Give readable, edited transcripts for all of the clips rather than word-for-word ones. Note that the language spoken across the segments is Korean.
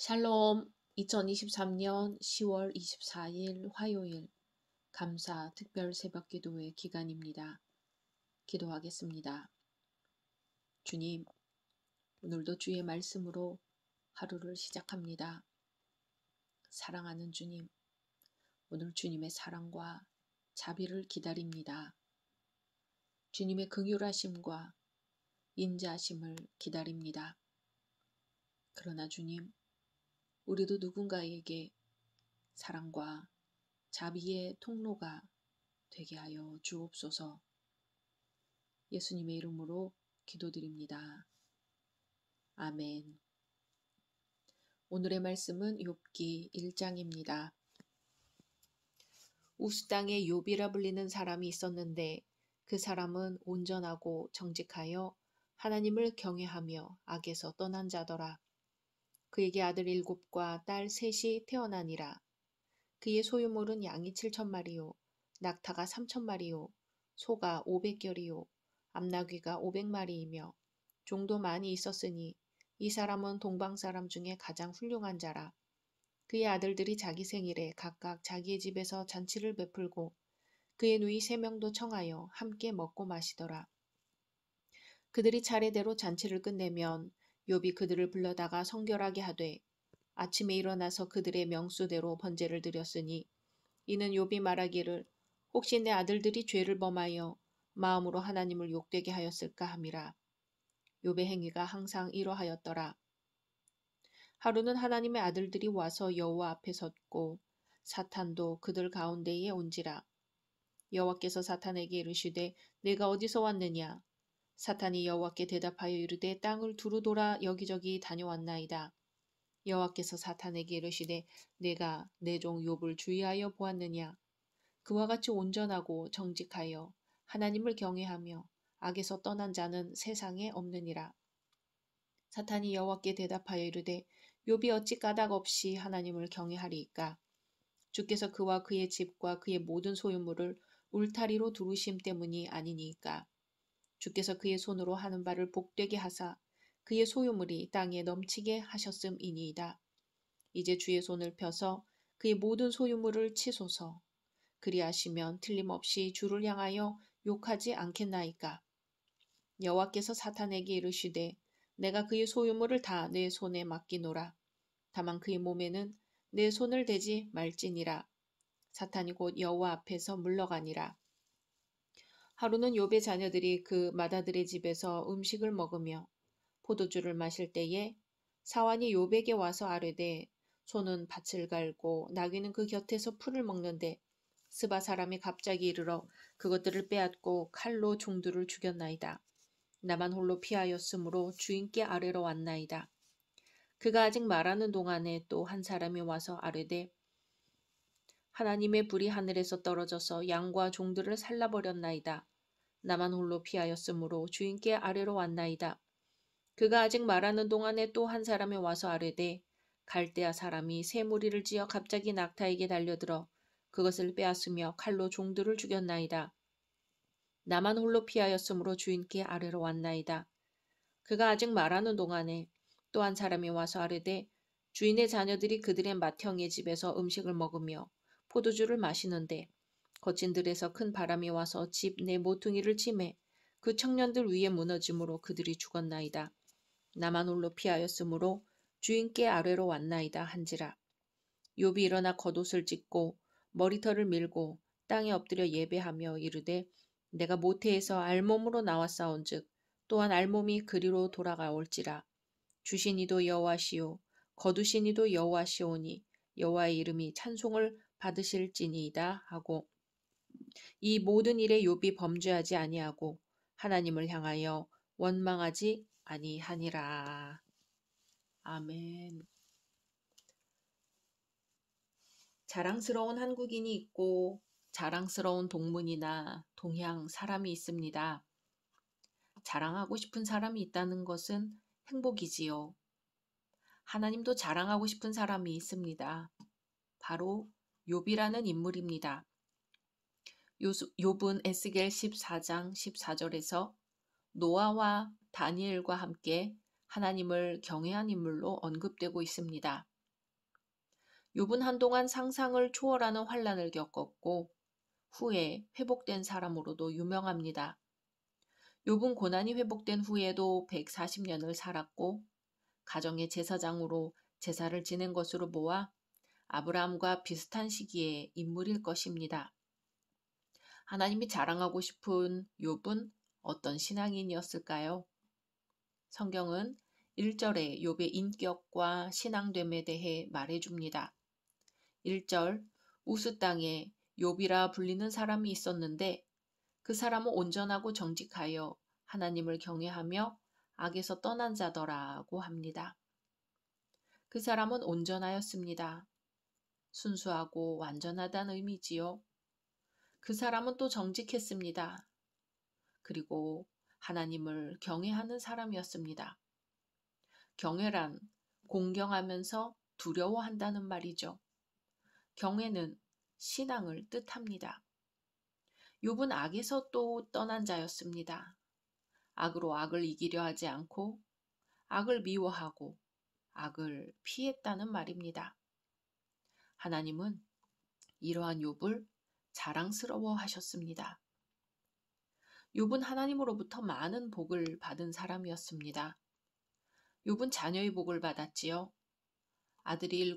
샬롬. 2023년 10월 24일 화요일 감사 특별 새벽 기도회 기간입니다. 기도하겠습니다. 주님, 오늘도 주의 말씀으로 하루를 시작합니다. 사랑하는 주님, 오늘 주님의 사랑과 자비를 기다립니다. 주님의 긍휼하심과 인자하심을 기다립니다. 그러나 주님, 우리도 누군가에게 사랑과 자비의 통로가 되게 하여 주옵소서. 예수님의 이름으로 기도드립니다. 아멘. 오늘의 말씀은 욥기 1장입니다. 우스 땅에 욥이라 불리는 사람이 있었는데 그 사람은 온전하고 정직하여 하나님을 경외하며 악에서 떠난 자더라. 그에게 아들 7과 딸 3이 태어나니라. 그의 소유물은 양이 7,000마리요, 낙타가 3,000마리요, 소가 500결이요, 암나귀가 500마리이며 종도 많이 있었으니 이 사람은 동방 사람 중에 가장 훌륭한 자라. 그의 아들들이 자기 생일에 각각 자기의 집에서 잔치를 베풀고 그의 누이 3명도 청하여 함께 먹고 마시더라. 그들이 차례대로 잔치를 끝내면 욥이 그들을 불러다가 성결하게 하되 아침에 일어나서 그들의 명수대로 번제를 드렸으니 이는 욥이 말하기를 혹시 내 아들들이 죄를 범하여 마음으로 하나님을 욕되게 하였을까 함이라. 욥의 행위가 항상 이러하였더라. 하루는 하나님의 아들들이 와서 여호와 앞에 섰고 사탄도 그들 가운데에 온지라. 여호와께서 사탄에게 이르시되 내가 어디서 왔느냐. 사탄이 여호와께 대답하여 이르되 땅을 두루 돌아 여기저기 다녀왔나이다. 여호와께서 사탄에게 이르시되 내가 내 종 욥을 주의하여 보았느냐. 그와 같이 온전하고 정직하여 하나님을 경외하며 악에서 떠난 자는 세상에 없느니라. 사탄이 여호와께 대답하여 이르되 욥이 어찌 까닭 없이 하나님을 경외하리이까. 주께서 그와 그의 집과 그의 모든 소유물을 울타리로 두르심 때문이 아니니이까. 주께서 그의 손으로 하는 바를 복되게 하사 그의 소유물이 땅에 넘치게 하셨음이니이다. 이제 주의 손을 펴서 그의 모든 소유물을 치소서. 그리하시면 틀림없이 주를 향하여 욕하지 않겠나이까. 여호와께서 사탄에게 이르시되 내가 그의 소유물을 다 내 손에 맡기노라. 다만 그의 몸에는 내 손을 대지 말지니라. 사탄이 곧 여호와 앞에서 물러가니라. 하루는 욥의 자녀들이 그 맏아들의 집에서 음식을 먹으며 포도주를 마실 때에 사환이 욥에게 와서 아뢰되 소는 밭을 갈고 나귀는 그 곁에서 풀을 먹는데 스바 사람이 갑자기 이르러 그것들을 빼앗고 칼로 종들을 죽였나이다. 나만 홀로 피하였으므로 주인께 아뢰러 왔나이다. 그가 아직 말하는 동안에 또 한 사람이 와서 아뢰되 하나님의 불이 하늘에서 떨어져서 양과 종들을 살라버렸나이다. 나만 홀로 피하였으므로 주인께 아뢰러 왔나이다. 그가 아직 말하는 동안에 또 한 사람이 와서 아뢰되 갈대아 사람이 새 무리를 지어 갑자기 낙타에게 달려들어 그것을 빼앗으며 칼로 종들을 죽였나이다. 나만 홀로 피하였으므로 주인께 아뢰러 왔나이다. 그가 아직 말하는 동안에 또 한 사람이 와서 아뢰되 주인의 자녀들이 그들의 맏형의 집에서 음식을 먹으며 포도주를 마시는데 거친 들에서 큰 바람이 와서 집 내 모퉁이를 치매 그 청년들 위에 무너짐으로 그들이 죽었나이다. 나만 홀로 피하였으므로 주인께 아뢰러 왔나이다 한지라. 욥이 일어나 겉옷을 찢고 머리털을 밀고 땅에 엎드려 예배하며 이르되 내가 모태에서 알몸으로 나왔사온즉 또한 알몸이 그리로 돌아가올지라. 주신 이도 여호와시오 거두신 이도 여호와시오니 여호와의 이름이 찬송을 받으실지니이다 하고 이 모든 일에 욥이 범죄하지 아니하고 하나님을 향하여 원망하지 아니하니라. 아멘. 자랑스러운 한국인이 있고 자랑스러운 동문이나 동양 사람이 있습니다. 자랑하고 싶은 사람이 있다는 것은 행복이지요. 하나님도 자랑하고 싶은 사람이 있습니다. 바로 욥이라는 인물입니다. 욥은 에스겔 14장 14절에서 노아와 다니엘과 함께 하나님을 경외한 인물로 언급되고 있습니다. 욥은 한동안 상상을 초월하는 환난을 겪었고 후에 회복된 사람으로도 유명합니다. 욥은 고난이 회복된 후에도 140년을 살았고 가정의 제사장으로 제사를 지낸 것으로 보아 아브라함과 비슷한 시기의 인물일 것입니다. 하나님이 자랑하고 싶은 욥은 어떤 신앙인이었을까요? 성경은 1절에 욥의 인격과 신앙됨에 대해 말해줍니다. 1절 우스 땅에 욥이라 불리는 사람이 있었는데 그 사람은 온전하고 정직하여 하나님을 경외하며 악에서 떠난 자더라고 합니다. 그 사람은 온전하였습니다. 순수하고 완전하다는 의미지요. 그 사람은 또 정직했습니다. 그리고 하나님을 경외하는 사람이었습니다. 경외란 공경하면서 두려워한다는 말이죠. 경외는 신앙을 뜻합니다. 욥은 악에서 또 떠난 자였습니다. 악으로 악을 이기려 하지 않고 악을 미워하고 악을 피했다는 말입니다. 하나님은 이러한 욥을 자랑스러워 하셨습니다. 욥은 하나님으로부터 많은 복을 받은 사람이었습니다. 욥은 자녀의 복을 받았지요. 아들이 7,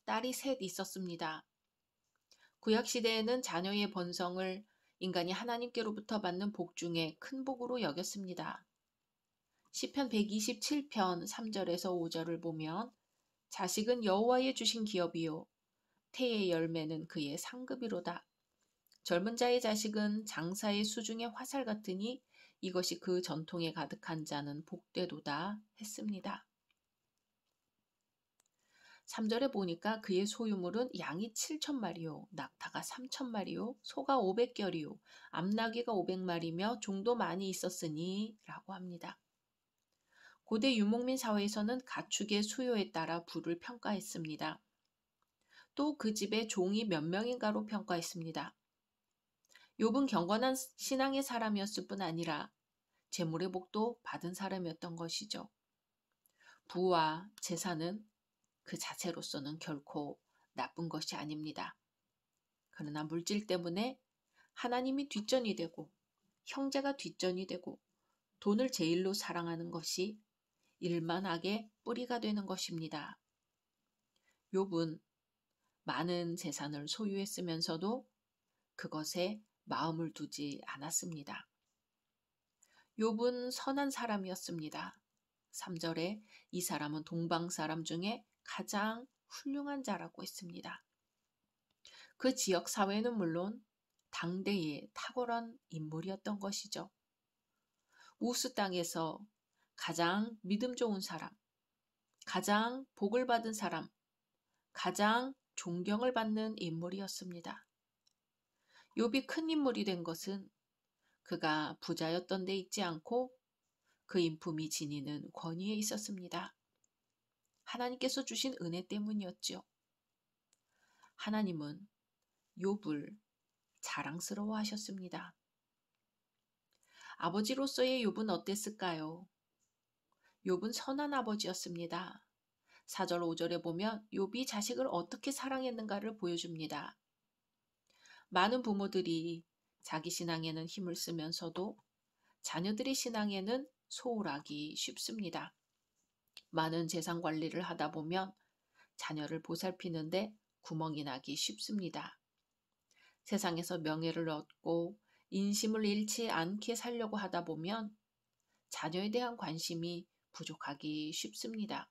딸이 3 있었습니다. 구약시대에는 자녀의 번성을 인간이 하나님께로부터 받는 복 중에 큰 복으로 여겼습니다. 시편 127편 3절에서 5절을 보면 자식은 여호와의 주신 기업이요 태의 열매는 그의 상급이로다. 젊은 자의 자식은 장사의 수중의 화살 같으니 이것이 그 전통에 가득한 자는 복되도다 했습니다. 3절에 보니까 그의 소유물은 양이 7,000마리요, 낙타가 3,000마리요, 소가 500결이요, 암나귀가 500마리며 종도 많이 있었으니 라고 합니다. 고대 유목민 사회에서는 가축의 수요에 따라 부를 평가했습니다. 또 그 집에 종이 몇 명인가로 평가했습니다. 욥은 경건한 신앙의 사람이었을 뿐 아니라 재물의 복도 받은 사람이었던 것이죠. 부와 재산은 그 자체로서는 결코 나쁜 것이 아닙니다. 그러나 물질 때문에 하나님이 뒷전이 되고 형제가 뒷전이 되고 돈을 제일로 사랑하는 것이 일만하게 뿌리가 되는 것입니다. 욥은 많은 재산을 소유했으면서도 그것에 마음을 두지 않았습니다. 욥은 선한 사람이었습니다. 3절에 이 사람은 동방 사람 중에 가장 훌륭한 자라고 했습니다. 그 지역 사회는 물론 당대의 탁월한 인물이었던 것이죠. 우스 땅에서 가장 믿음 좋은 사람, 가장 복을 받은 사람, 가장 존경을 받는 인물이었습니다. 욥이 큰 인물이 된 것은 그가 부자였던 데 있지 않고 그 인품이 지니는 권위에 있었습니다. 하나님께서 주신 은혜 때문이었죠. 하나님은 욥을 자랑스러워 하셨습니다. 아버지로서의 욥은 어땠을까요? 욥은 선한 아버지였습니다. 4절 5절에 보면 욥이 자식을 어떻게 사랑했는가를 보여줍니다. 많은 부모들이 자기 신앙에는 힘을 쓰면서도 자녀들의 신앙에는 소홀하기 쉽습니다. 많은 재산 관리를 하다 보면 자녀를 보살피는데 구멍이 나기 쉽습니다. 세상에서 명예를 얻고 인심을 잃지 않게 살려고 하다 보면 자녀에 대한 관심이 부족하기 쉽습니다.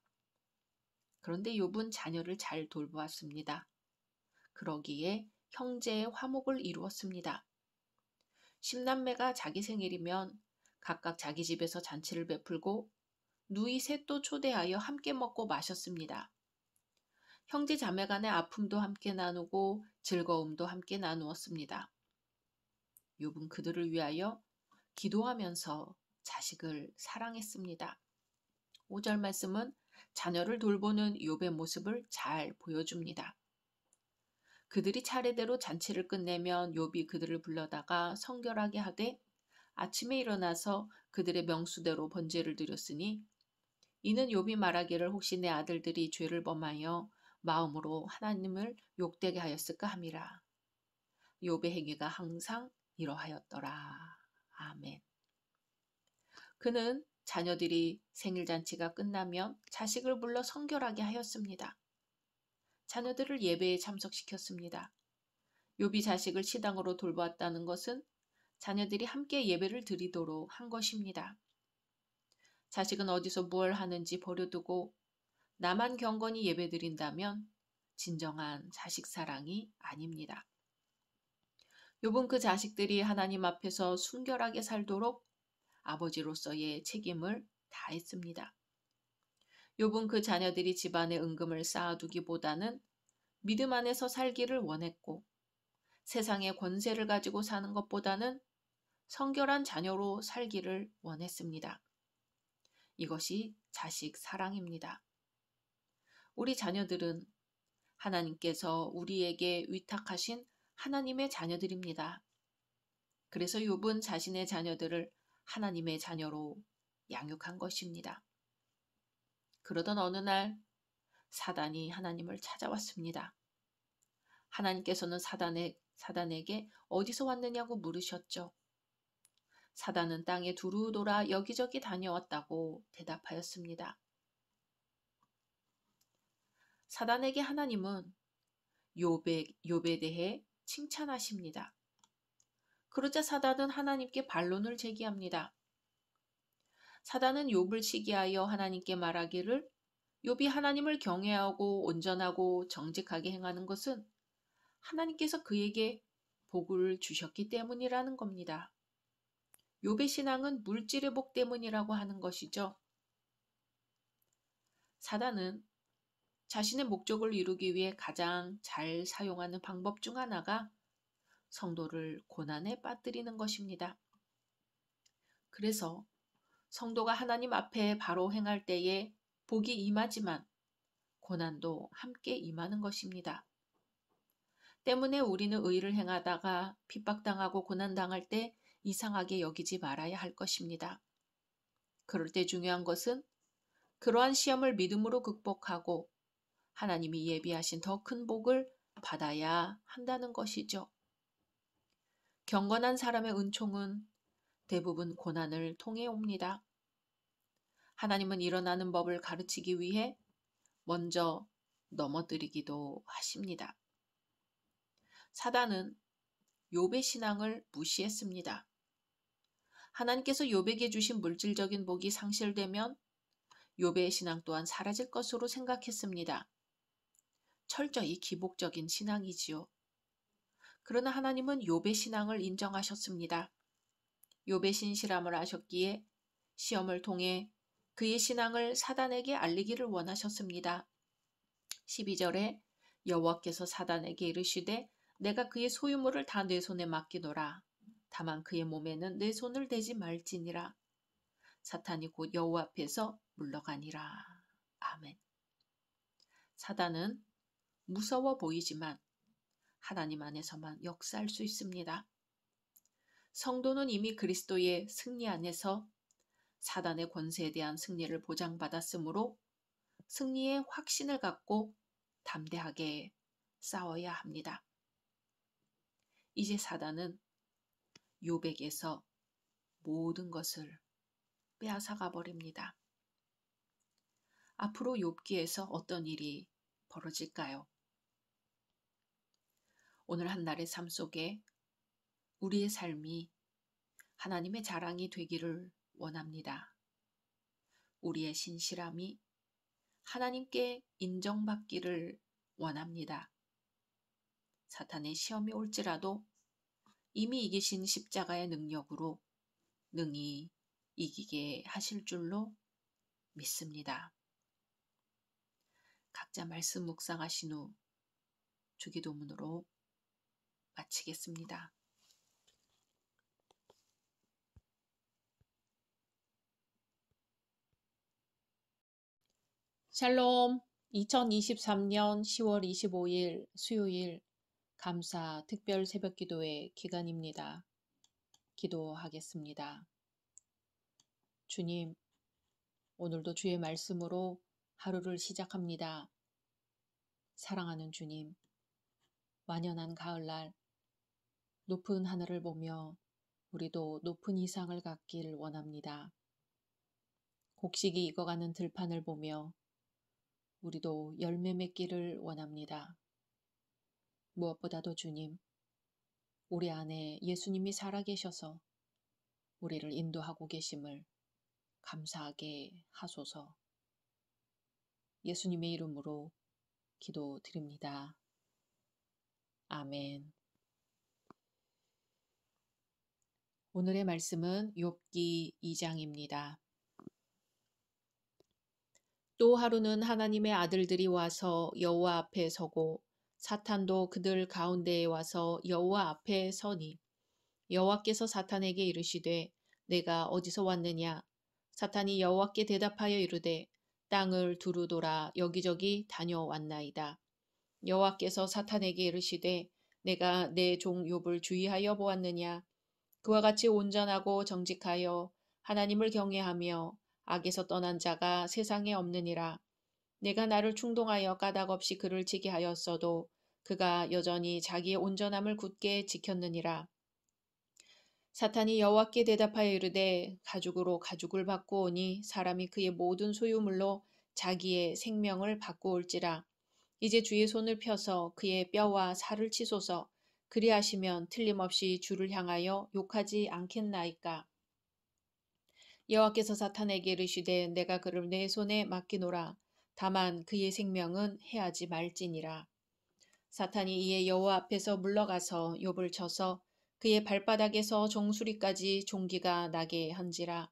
그런데 욥은 자녀를 잘 돌보았습니다. 그러기에 형제의 화목을 이루었습니다. 10남매가 자기 생일이면 각각 자기 집에서 잔치를 베풀고 누이 셋도 초대하여 함께 먹고 마셨습니다. 형제 자매 간의 아픔도 함께 나누고 즐거움도 함께 나누었습니다. 욥은 그들을 위하여 기도하면서 자식을 사랑했습니다. 5절 말씀은 자녀를 돌보는 욥의 모습을 잘 보여줍니다. 그들이 차례대로 잔치를 끝내면 욥이 그들을 불러다가 성결하게 하되 아침에 일어나서 그들의 명수대로 번제를 드렸으니 이는 욥이 말하기를 혹시 내 아들들이 죄를 범하여 마음으로 하나님을 욕되게 하였을까 함이라. 욥의 행위가 항상 이러하였더라. 아멘. 그는 자녀들이 생일잔치가 끝나면 자식을 불러 성결하게 하였습니다. 자녀들을 예배에 참석시켰습니다. 욥이 자식을 시당으로 돌보았다는 것은 자녀들이 함께 예배를 드리도록 한 것입니다. 자식은 어디서 무엇을 하는지 버려두고 나만 경건히 예배드린다면 진정한 자식 사랑이 아닙니다. 욥은 그 자식들이 하나님 앞에서 순결하게 살도록 아버지로서의 책임을 다했습니다. 욥은 그 자녀들이 집안에 은금을 쌓아두기보다는 믿음 안에서 살기를 원했고 세상의 권세를 가지고 사는 것보다는 성결한 자녀로 살기를 원했습니다. 이것이 자식 사랑입니다. 우리 자녀들은 하나님께서 우리에게 위탁하신 하나님의 자녀들입니다. 그래서 욥은 자신의 자녀들을 하나님의 자녀로 양육한 것입니다. 그러던 어느 날 사단이 하나님을 찾아왔습니다. 하나님께서는 사단에게 어디서 왔느냐고 물으셨죠. 사단은 땅에 두루 돌아 여기저기 다녀왔다고 대답하였습니다. 사단에게 하나님은 욥에 대해 칭찬하십니다. 그러자 사단은 하나님께 반론을 제기합니다. 사단은 욥을 시기하여 하나님께 말하기를 욥이 하나님을 경외하고 온전하고 정직하게 행하는 것은 하나님께서 그에게 복을 주셨기 때문이라는 겁니다. 욥의 신앙은 물질의 복 때문이라고 하는 것이죠. 사단은 자신의 목적을 이루기 위해 가장 잘 사용하는 방법 중 하나가 성도를 고난에 빠뜨리는 것입니다. 그래서 성도가 하나님 앞에 바로 행할 때에 복이 임하지만 고난도 함께 임하는 것입니다. 때문에 우리는 의를 행하다가 핍박당하고 고난당할 때 이상하게 여기지 말아야 할 것입니다. 그럴 때 중요한 것은 그러한 시험을 믿음으로 극복하고 하나님이 예비하신 더 큰 복을 받아야 한다는 것이죠. 경건한 사람의 은총은 대부분 고난을 통해 옵니다. 하나님은 일어나는 법을 가르치기 위해 먼저 넘어뜨리기도 하십니다. 사단은 욥의 신앙을 무시했습니다. 하나님께서 욥에게 주신 물질적인 복이 상실되면 욥의 신앙 또한 사라질 것으로 생각했습니다. 철저히 기복적인 신앙이지요. 그러나 하나님은 욥의 신앙을 인정하셨습니다. 욥의 신실함을 아셨기에 시험을 통해 그의 신앙을 사단에게 알리기를 원하셨습니다. 12절에 여호와께서 사단에게 이르시되 내가 그의 소유물을 다 내 손에 맡기노라. 다만 그의 몸에는 내 손을 대지 말지니라. 사탄이 곧 여호와 앞에서 물러가니라. 아멘. 사단은 무서워 보이지만 하나님 안에서만 역사할 수 있습니다. 성도는 이미 그리스도의 승리 안에서 사단의 권세에 대한 승리를 보장받았으므로 승리의 확신을 갖고 담대하게 싸워야 합니다. 이제 사단은 욥에게서 모든 것을 빼앗아가 버립니다. 앞으로 욥기에서 어떤 일이 벌어질까요? 오늘 한날의 삶 속에 우리의 삶이 하나님의 자랑이 되기를 원합니다. 우리의 신실함이 하나님께 인정받기를 원합니다. 사탄의 시험이 올지라도 이미 이기신 십자가의 능력으로 능히 이기게 하실 줄로 믿습니다. 각자 말씀 묵상하신 후 주기도문으로 마치겠습니다. 샬롬. 2023년 10월 25일 수요일 감사 특별 새벽 기도회 기간입니다. 기도하겠습니다. 주님, 오늘도 주의 말씀으로 하루를 시작합니다. 사랑하는 주님, 완연한 가을날 높은 하늘을 보며 우리도 높은 이상을 갖길 원합니다. 곡식이 익어가는 들판을 보며 우리도 열매 맺기를 원합니다. 무엇보다도 주님, 우리 안에 예수님이 살아계셔서 우리를 인도하고 계심을 감사하게 하소서. 예수님의 이름으로 기도드립니다. 아멘. 오늘의 말씀은 욥기 2장입니다. 또 하루는 하나님의 아들들이 와서 여호와 앞에 서고 사탄도 그들 가운데에 와서 여호와 앞에 서니 여호와께서 사탄에게 이르시되 내가 어디서 왔느냐? 사탄이 여호와께 대답하여 이르되 땅을 두루 돌아 여기저기 다녀왔나이다. 여호와께서 사탄에게 이르시되 내가 내 종 욥을 주의하여 보았느냐? 그와 같이 온전하고 정직하여 하나님을 경외하며 악에서 떠난 자가 세상에 없느니라. 내가 나를 충동하여 까닭없이 그를 지게 하였어도 그가 여전히 자기의 온전함을 굳게 지켰느니라. 사탄이 여호와께 대답하여 이르되 가죽으로 가죽을 바꾸오니 사람이 그의 모든 소유물로 자기의 생명을 바꾸올지라. 이제 주의 손을 펴서 그의 뼈와 살을 치소서. 그리하시면 틀림없이 주를 향하여 욕하지 않겠나이까. 여호와께서 사탄에게 이르시되 내가 그를 내 손에 맡기노라. 다만 그의 생명은 해하지 말지니라. 사탄이 이에 여호와 앞에서 물러가서 욥을 쳐서 그의 발바닥에서 정수리까지 종기가 나게 한지라.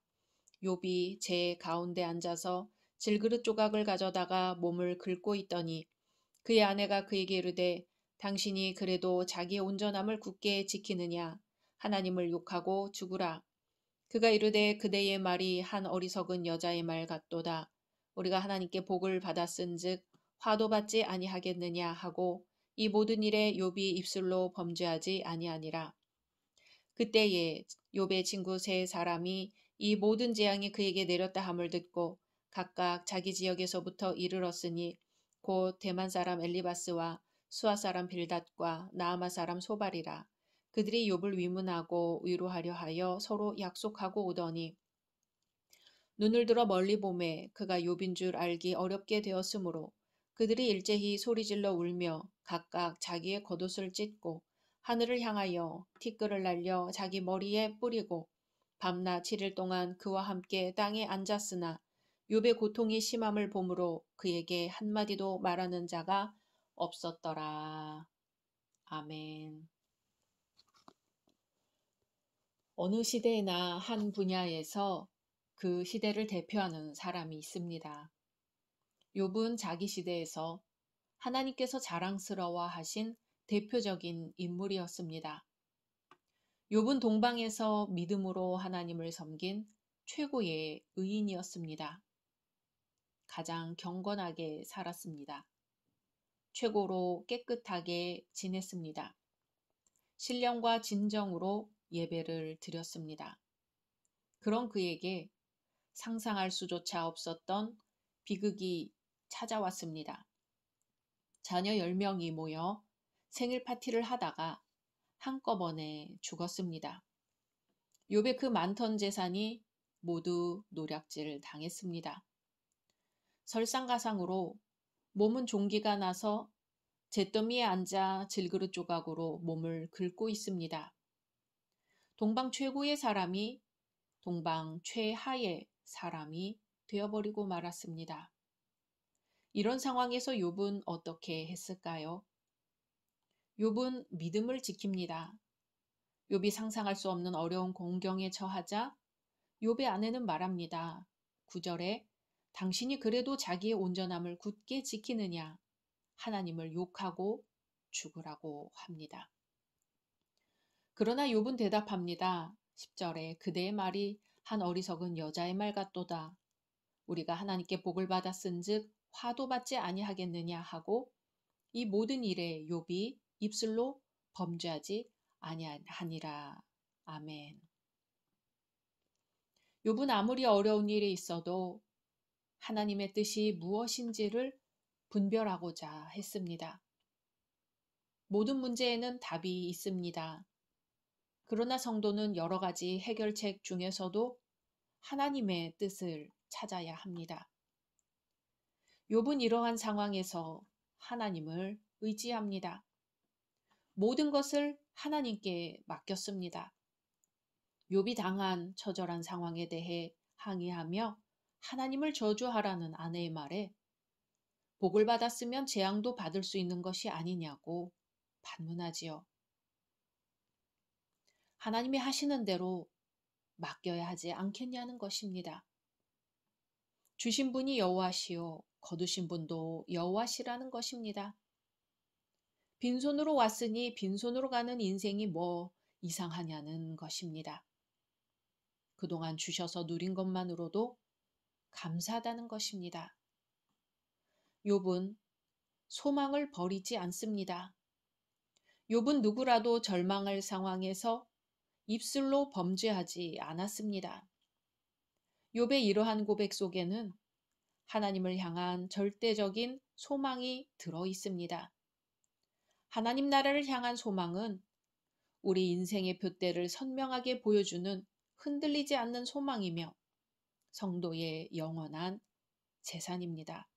욥이 제 가운데 앉아서 질그릇 조각을 가져다가 몸을 긁고 있더니 그의 아내가 그에게 이르되 당신이 그래도 자기의 온전함을 굳게 지키느냐? 하나님을 욕하고 죽으라. 그가 이르되 그대의 말이 한 어리석은 여자의 말 같도다. 우리가 하나님께 복을 받았은즉 화도 받지 아니하겠느냐 하고 이 모든 일에 욥이 입술로 범죄하지 아니하니라. 그때에 욥의 친구 세 사람이 이 모든 재앙이 그에게 내렸다 함을 듣고 각각 자기 지역에서부터 이르렀으니 곧 대만 사람 엘리바스와 수아 사람 빌닷과 나아마 사람 소발이라. 그들이 욥을 위문하고 위로하려 하여 서로 약속하고 오더니 눈을 들어 멀리 보매 그가 욥인 줄 알기 어렵게 되었으므로 그들이 일제히 소리질러 울며 각각 자기의 겉옷을 찢고 하늘을 향하여 티끌을 날려 자기 머리에 뿌리고 밤낮 7일 동안 그와 함께 땅에 앉았으나 욥의 고통이 심함을 보므로 그에게 한마디도 말하는 자가 없었더라. 아멘. 어느 시대나 한 분야에서 그 시대를 대표하는 사람이 있습니다. 욥은 자기 시대에서 하나님께서 자랑스러워하신 대표적인 인물이었습니다. 욥은 동방에서 믿음으로 하나님을 섬긴 최고의 의인이었습니다. 가장 경건하게 살았습니다. 최고로 깨끗하게 지냈습니다. 신령과 진정으로 예배를 드렸습니다. 그런 그에게 상상할 수조차 없었던 비극이 찾아왔습니다. 자녀 10명이 모여 생일 파티를 하다가 한꺼번에 죽었습니다. 욥의 그 많던 재산이 모두 노략질 당했습니다. 설상가상으로 몸은 종기가 나서 잿더미에 앉아 질그릇 조각으로 몸을 긁고 있습니다. 동방 최고의 사람이 동방 최하의 사람이 되어버리고 말았습니다. 이런 상황에서 욥은 어떻게 했을까요? 욥은 믿음을 지킵니다. 욥이 상상할 수 없는 어려운 공경에 처하자 욥의 아내는 말합니다. 9절에 당신이 그래도 자기의 온전함을 굳게 지키느냐? 하나님을 욕하고 죽으라고 합니다. 그러나 욥은 대답합니다. 10절에 그대의 말이 한 어리석은 여자의 말 같도다. 우리가 하나님께 복을 받았은즉 화도 받지 아니하겠느냐 하고 이 모든 일에 욥이 입술로 범죄하지 아니하니라. 아멘. 욥은 아무리 어려운 일이 있어도 하나님의 뜻이 무엇인지를 분별하고자 했습니다. 모든 문제에는 답이 있습니다. 그러나 성도는 여러 가지 해결책 중에서도 하나님의 뜻을 찾아야 합니다. 욥은 이러한 상황에서 하나님을 의지합니다. 모든 것을 하나님께 맡겼습니다. 욥이 당한 처절한 상황에 대해 항의하며 하나님을 저주하라는 아내의 말에 복을 받았으면 재앙도 받을 수 있는 것이 아니냐고 반문하지요. 하나님이 하시는 대로 맡겨야 하지 않겠냐는 것입니다. 주신 분이 여호와시요 거두신 분도 여호와시라는 것입니다. 빈손으로 왔으니 빈손으로 가는 인생이 뭐 이상하냐는 것입니다. 그동안 주셔서 누린 것만으로도 감사하다는 것입니다. 욥은 소망을 버리지 않습니다. 욥은 누구라도 절망할 상황에서 입술로 범죄하지 않았습니다. 욥의 이러한 고백 속에는 하나님을 향한 절대적인 소망이 들어 있습니다. 하나님 나라를 향한 소망은 우리 인생의 둯대를 선명하게 보여주는 흔들리지 않는 소망이며 성도의 영원한 재산입니다.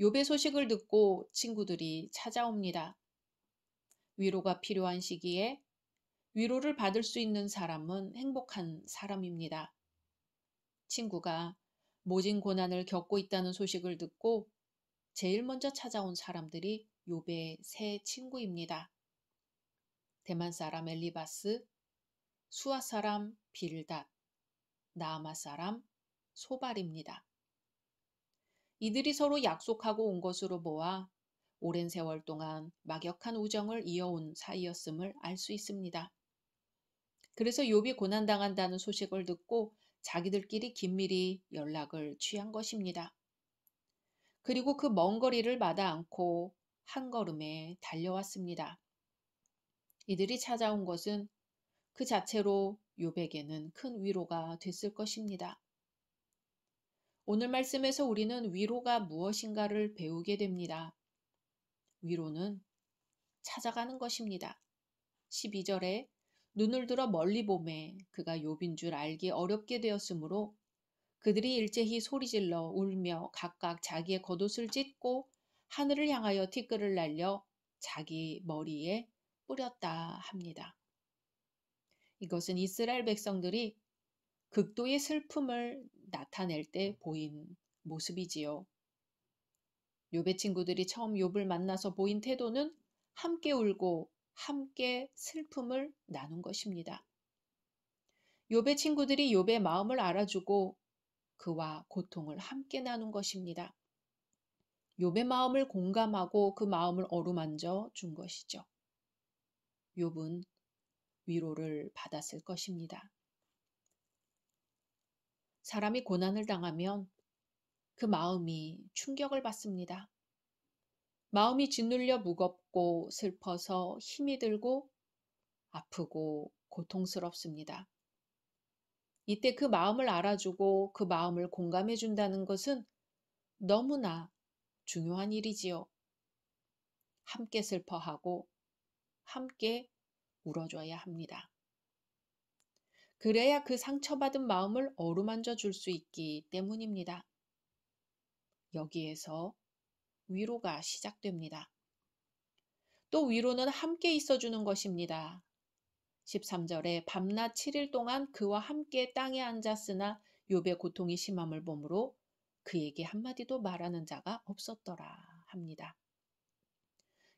욥의 소식을 듣고 친구들이 찾아옵니다. 위로가 필요한 시기에 위로를 받을 수 있는 사람은 행복한 사람입니다. 친구가 모진 고난을 겪고 있다는 소식을 듣고 제일 먼저 찾아온 사람들이 욥의 세 친구입니다. 대만 사람 엘리바스, 수아 사람 빌닷, 나아마 사람 소발입니다. 이들이 서로 약속하고 온 것으로 보아 오랜 세월 동안 막역한 우정을 이어온 사이였음을 알 수 있습니다. 그래서 욥이 고난당한다는 소식을 듣고 자기들끼리 긴밀히 연락을 취한 것입니다. 그리고 그 먼 거리를 마다 않고 한 걸음에 달려왔습니다. 이들이 찾아온 것은 그 자체로 욥에게는 큰 위로가 됐을 것입니다. 오늘 말씀에서 우리는 위로가 무엇인가를 배우게 됩니다. 위로는 찾아가는 것입니다. 12절에 눈을 들어 멀리 보매 그가 욥인 줄 알기 어렵게 되었으므로 그들이 일제히 소리질러 울며 각각 자기의 겉옷을 찢고 하늘을 향하여 티끌을 날려 자기 머리에 뿌렸다 합니다. 이것은 이스라엘 백성들이 극도의 슬픔을 나타낼 때 보인 모습이지요. 욥의 친구들이 처음 욥을 만나서 보인 태도는 함께 울고 함께 슬픔을 나눈 것입니다. 욥의 친구들이 욥의 마음을 알아주고 그와 고통을 함께 나눈 것입니다. 욥의 마음을 공감하고 그 마음을 어루만져 준 것이죠. 욥은 위로를 받았을 것입니다. 사람이 고난을 당하면 그 마음이 충격을 받습니다. 마음이 짓눌려 무겁고 슬퍼서 힘이 들고 아프고 고통스럽습니다. 이때 그 마음을 알아주고 그 마음을 공감해 준다는 것은 너무나 중요한 일이지요. 함께 슬퍼하고 함께 울어줘야 합니다. 그래야 그 상처받은 마음을 어루만져 줄 수 있기 때문입니다. 여기에서 위로가 시작됩니다. 또 위로는 함께 있어주는 것입니다. 13절에 밤낮 7일 동안 그와 함께 땅에 앉았으나 욥의 고통이 심함을 보므로 그에게 한마디도 말하는 자가 없었더라 합니다.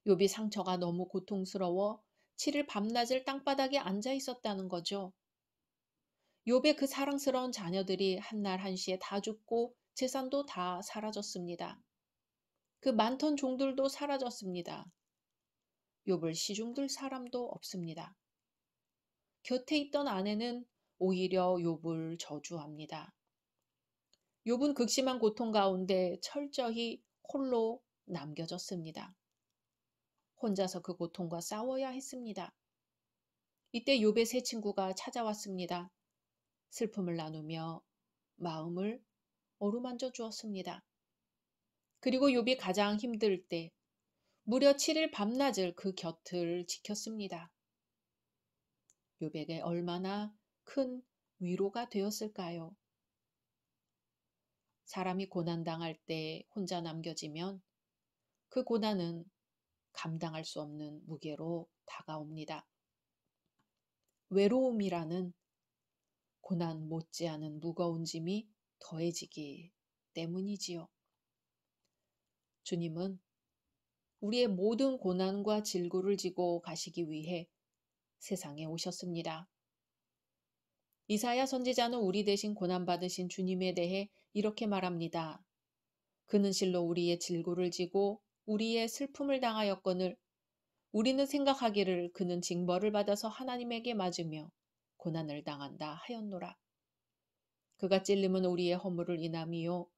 욥이 상처가 너무 고통스러워 7일 밤낮을 땅바닥에 앉아 있었다는 거죠. 욥의 그 사랑스러운 자녀들이 한날 한시에 다 죽고 재산도 다 사라졌습니다. 그 많던 종들도 사라졌습니다. 욥을 시중들 사람도 없습니다. 곁에 있던 아내는 오히려 욥을 저주합니다. 욥은 극심한 고통 가운데 철저히 홀로 남겨졌습니다. 혼자서 그 고통과 싸워야 했습니다. 이때 욥의 세 친구가 찾아왔습니다. 슬픔을 나누며 마음을 어루만져 주었습니다. 그리고 욥이 가장 힘들 때 무려 7일 밤낮을 그 곁을 지켰습니다. 욥에게 얼마나 큰 위로가 되었을까요? 사람이 고난당할 때 혼자 남겨지면 그 고난은 감당할 수 없는 무게로 다가옵니다. 외로움이라는 고난 못지않은 무거운 짐이 더해지기 때문이지요. 주님은 우리의 모든 고난과 질고를 지고 가시기 위해 세상에 오셨습니다. 이사야 선지자는 우리 대신 고난받으신 주님에 대해 이렇게 말합니다. 그는 실로 우리의 질고를 지고 우리의 슬픔을 당하였거늘 우리는 생각하기를 그는 징벌을 받아서 하나님에게 맞으며 고난을 당한다 하였노라. 그가 찔림은 우리의 허물을 인함이요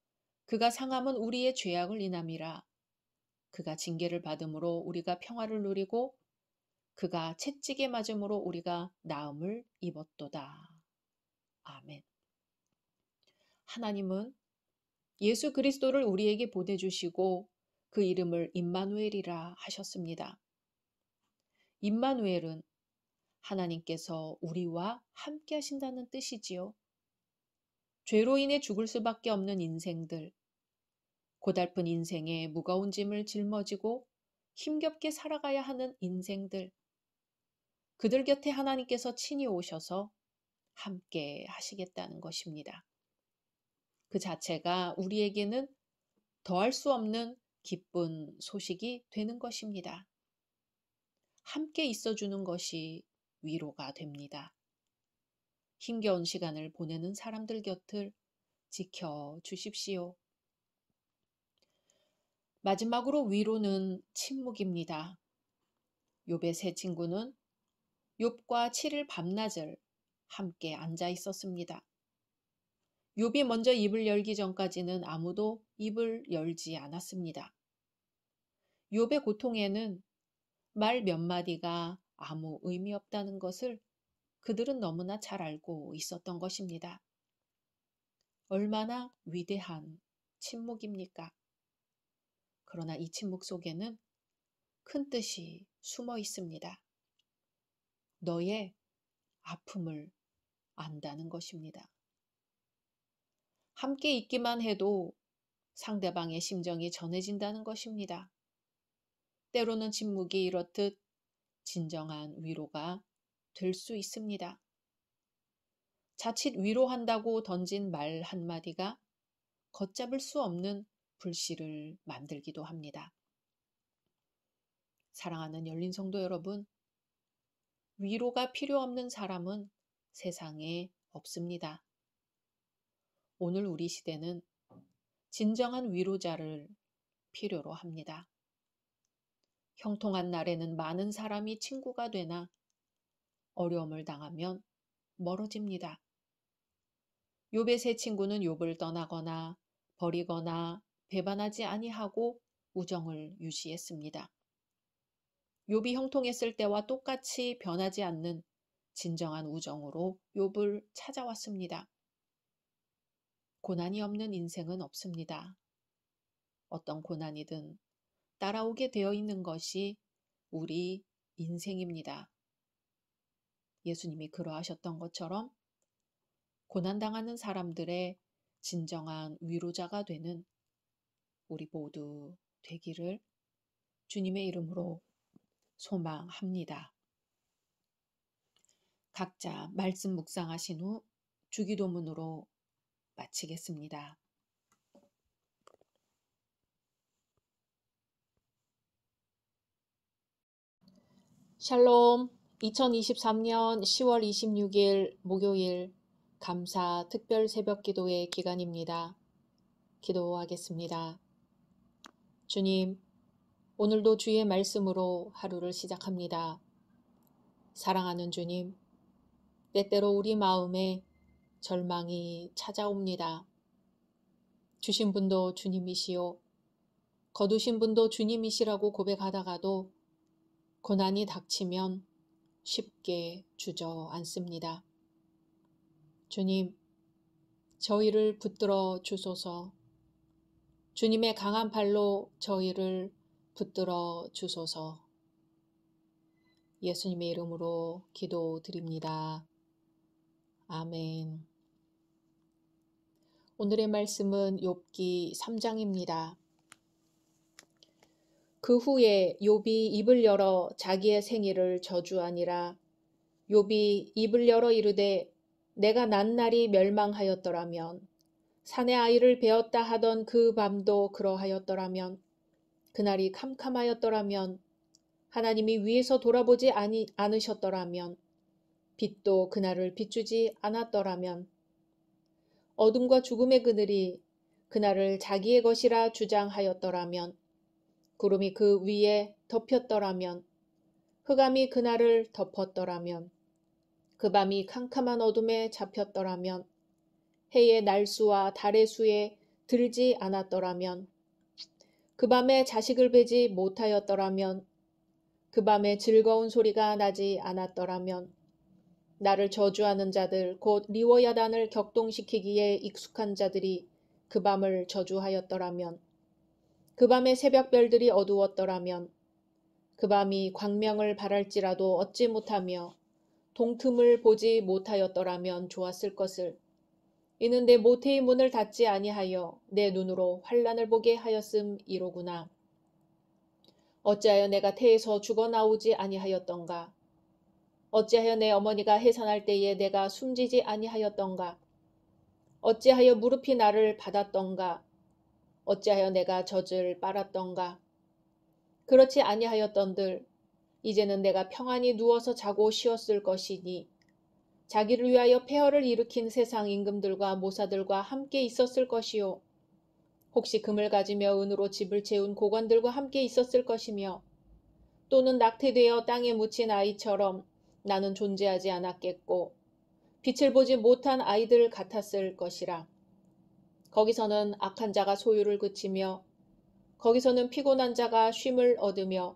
그가 상함은 우리의 죄악을 인함이라. 그가 징계를 받음으로 우리가 평화를 누리고 그가 채찍에 맞음으로 우리가 나음을 입었도다. 아멘. 하나님은 예수 그리스도를 우리에게 보내주시고 그 이름을 임마누엘이라 하셨습니다. 임마누엘은 하나님께서 우리와 함께 하신다는 뜻이지요. 죄로 인해 죽을 수밖에 없는 인생들, 고달픈 인생에 무거운 짐을 짊어지고 힘겹게 살아가야 하는 인생들, 그들 곁에 하나님께서 친히 오셔서 함께 하시겠다는 것입니다. 그 자체가 우리에게는 더할 수 없는 기쁜 소식이 되는 것입니다. 함께 있어주는 것이 위로가 됩니다. 힘겨운 시간을 보내는 사람들 곁을 지켜주십시오. 마지막으로 위로는 침묵입니다. 욥의 세 친구는 욥과 7일 밤낮을 함께 앉아 있었습니다. 욥이 먼저 입을 열기 전까지는 아무도 입을 열지 않았습니다. 욥의 고통에는 말 몇 마디가 아무 의미 없다는 것을 그들은 너무나 잘 알고 있었던 것입니다. 얼마나 위대한 침묵입니까? 그러나 이 침묵 속에는 큰 뜻이 숨어 있습니다. 너의 아픔을 안다는 것입니다. 함께 있기만 해도 상대방의 심정이 전해진다는 것입니다. 때로는 침묵이 이렇듯 진정한 위로가 될 수 있습니다. 자칫 위로한다고 던진 말 한마디가 걷잡을 수 없는 불씨를 만들기도 합니다. 사랑하는 열린 성도 여러분, 위로가 필요 없는 사람은 세상에 없습니다. 오늘 우리 시대는 진정한 위로자를 필요로 합니다. 형통한 날에는 많은 사람이 친구가 되나 어려움을 당하면 멀어집니다. 욥의 세 친구는 욥을 떠나거나 버리거나 배반하지 아니하고 우정을 유지했습니다. 욥이 형통했을 때와 똑같이 변하지 않는 진정한 우정으로 욥을 찾아왔습니다. 고난이 없는 인생은 없습니다. 어떤 고난이든 따라오게 되어 있는 것이 우리 인생입니다. 예수님이 그러하셨던 것처럼 고난당하는 사람들의 진정한 위로자가 되는 우리 모두 되기를 주님의 이름으로 소망합니다. 각자 말씀 묵상하신 후 주기도문으로 마치겠습니다. 샬롬. 2023년 10월 26일 목요일 감사 특별 새벽 기도의 기간입니다. 기도하겠습니다. 주님, 오늘도 주의 말씀으로 하루를 시작합니다. 사랑하는 주님, 때때로 우리 마음에 절망이 찾아옵니다. 주신 분도 주님이시요, 거두신 분도 주님이시라고 고백하다가도 고난이 닥치면 쉽게 주저앉습니다. 주님, 저희를 붙들어 주소서. 주님의 강한 팔로 저희를 붙들어 주소서. 예수님의 이름으로 기도드립니다. 아멘. 오늘의 말씀은 욥기 3장입니다. 그 후에 욥이 입을 열어 자기의 생일을 저주하니라. 욥이 입을 열어 이르되 내가 난 날이 멸망하였더라면, 산의 아이를 베었다 하던 그 밤도 그러하였더라면, 그날이 캄캄하였더라면, 하나님이 위에서 돌아보지 않으셨더라면, 빛도 그날을 비추지 않았더라면, 어둠과 죽음의 그늘이 그날을 자기의 것이라 주장하였더라면, 구름이 그 위에 덮였더라면, 흑암이 그날을 덮었더라면, 그 밤이 캄캄한 어둠에 잡혔더라면, 해의 날수와 달의 수에 들지 않았더라면, 그 밤에 자식을 베지 못하였더라면, 그 밤에 즐거운 소리가 나지 않았더라면, 나를 저주하는 자들 곧 리워야단을 격동시키기에 익숙한 자들이 그 밤을 저주하였더라면, 그 밤에 새벽별들이 어두웠더라면, 그 밤이 광명을 발할지라도 얻지 못하며 동틈을 보지 못하였더라면 좋았을 것을. 이는 내 모태의 문을 닫지 아니하여 내 눈으로 환난을 보게 하였음이로구나. 어찌하여 내가 태에서 죽어나오지 아니하였던가. 어찌하여 내 어머니가 해산할 때에 내가 숨지지 아니하였던가. 어찌하여 무릎이 나를 받았던가. 어찌하여 내가 젖을 빨았던가. 그렇지 아니하였던들 이제는 내가 평안히 누워서 자고 쉬었을 것이니, 자기를 위하여 폐허를 일으킨 세상 임금들과 모사들과 함께 있었을 것이요, 혹시 금을 가지며 은으로 집을 채운 고관들과 함께 있었을 것이며, 또는 낙태되어 땅에 묻힌 아이처럼 나는 존재하지 않았겠고 빛을 보지 못한 아이들 같았을 것이라. 거기서는 악한 자가 소유를 그치며, 거기서는 피곤한 자가 쉼을 얻으며,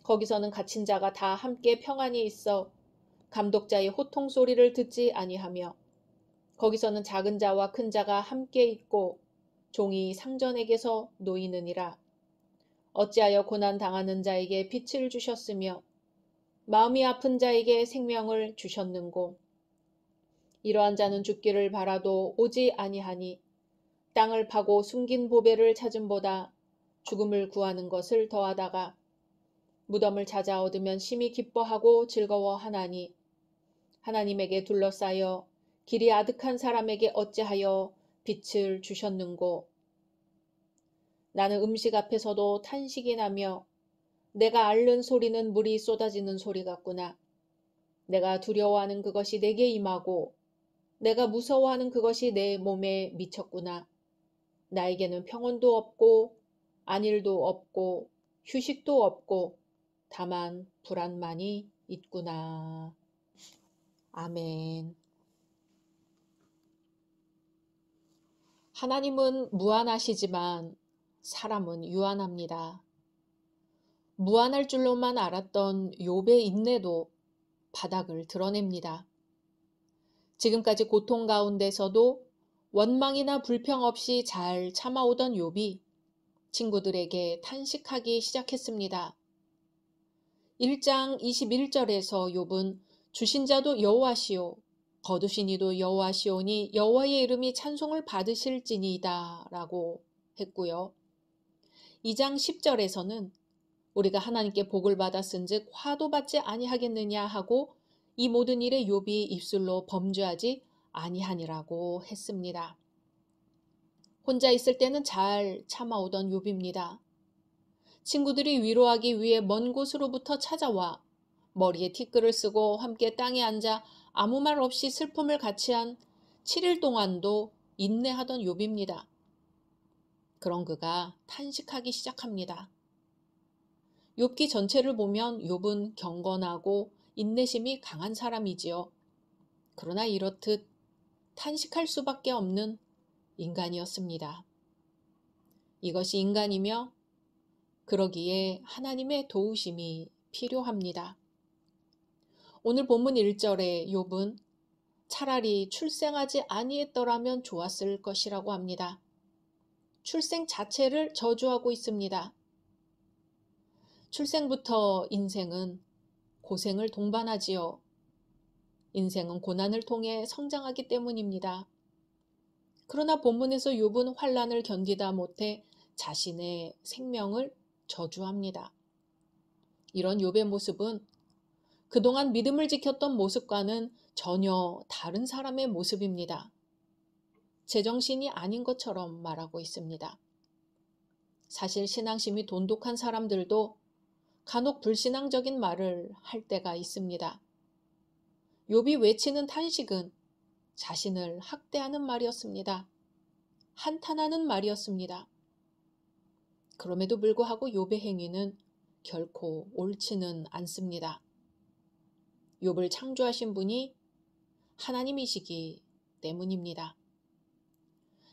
거기서는 갇힌 자가 다 함께 평안히 있어 감독자의 호통 소리를 듣지 아니하며, 거기서는 작은 자와 큰 자가 함께 있고 종이 상전에게서 놓이느니라. 어찌하여 고난 당하는 자에게 빛을 주셨으며 마음이 아픈 자에게 생명을 주셨는고. 이러한 자는 죽기를 바라도 오지 아니하니, 땅을 파고 숨긴 보배를 찾음보다 죽음을 구하는 것을 더하다가 무덤을 찾아 얻으면 심히 기뻐하고 즐거워하나니, 하나님에게 둘러싸여 길이 아득한 사람에게 어찌하여 빛을 주셨는고. 나는 음식 앞에서도 탄식이 나며 내가 앓는 소리는 물이 쏟아지는 소리 같구나. 내가 두려워하는 그것이 내게 임하고 내가 무서워하는 그것이 내 몸에 미쳤구나. 나에게는 평온도 없고 안일도 없고 휴식도 없고 다만 불안만이 있구나. 아멘. 하나님은 무한하시지만 사람은 유한합니다. 무한할 줄로만 알았던 욥의 인내도 바닥을 드러냅니다. 지금까지 고통 가운데서도 원망이나 불평 없이 잘 참아오던 욥이 친구들에게 탄식하기 시작했습니다. 1장 21절에서 욥은 주신 자도 여호와시오, 거두신 이도 여호와시오니 여호와의 이름이 찬송을 받으실지니이다 라고 했고요. 2장 10절에서는 우리가 하나님께 복을 받았은즉 화도 받지 아니하겠느냐 하고 이 모든 일에 욥이 입술로 범죄하지 아니하니라고 했습니다. 혼자 있을 때는 잘 참아오던 욥입니다. 친구들이 위로하기 위해 먼 곳으로부터 찾아와 머리에 티끌을 쓰고 함께 땅에 앉아 아무 말 없이 슬픔을 같이 한 7일 동안도 인내하던 욥입니다. 그런 그가 탄식하기 시작합니다. 욥기 전체를 보면 욥은 경건하고 인내심이 강한 사람이지요. 그러나 이렇듯 탄식할 수밖에 없는 인간이었습니다. 이것이 인간이며 그러기에 하나님의 도우심이 필요합니다. 오늘 본문 1절에 욥은 차라리 출생하지 아니했더라면 좋았을 것이라고 합니다. 출생 자체를 저주하고 있습니다. 출생부터 인생은 고생을 동반하지요. 인생은 고난을 통해 성장하기 때문입니다. 그러나 본문에서 욥은 환난을 견디다 못해 자신의 생명을 저주합니다. 이런 욥의 모습은 그동안 믿음을 지켰던 모습과는 전혀 다른 사람의 모습입니다. 제정신이 아닌 것처럼 말하고 있습니다. 사실 신앙심이 돈독한 사람들도 간혹 불신앙적인 말을 할 때가 있습니다. 욥이 외치는 탄식은 자신을 학대하는 말이었습니다. 한탄하는 말이었습니다. 그럼에도 불구하고 욥의 행위는 결코 옳지는 않습니다. 욥을 창조하신 분이 하나님이시기 때문입니다.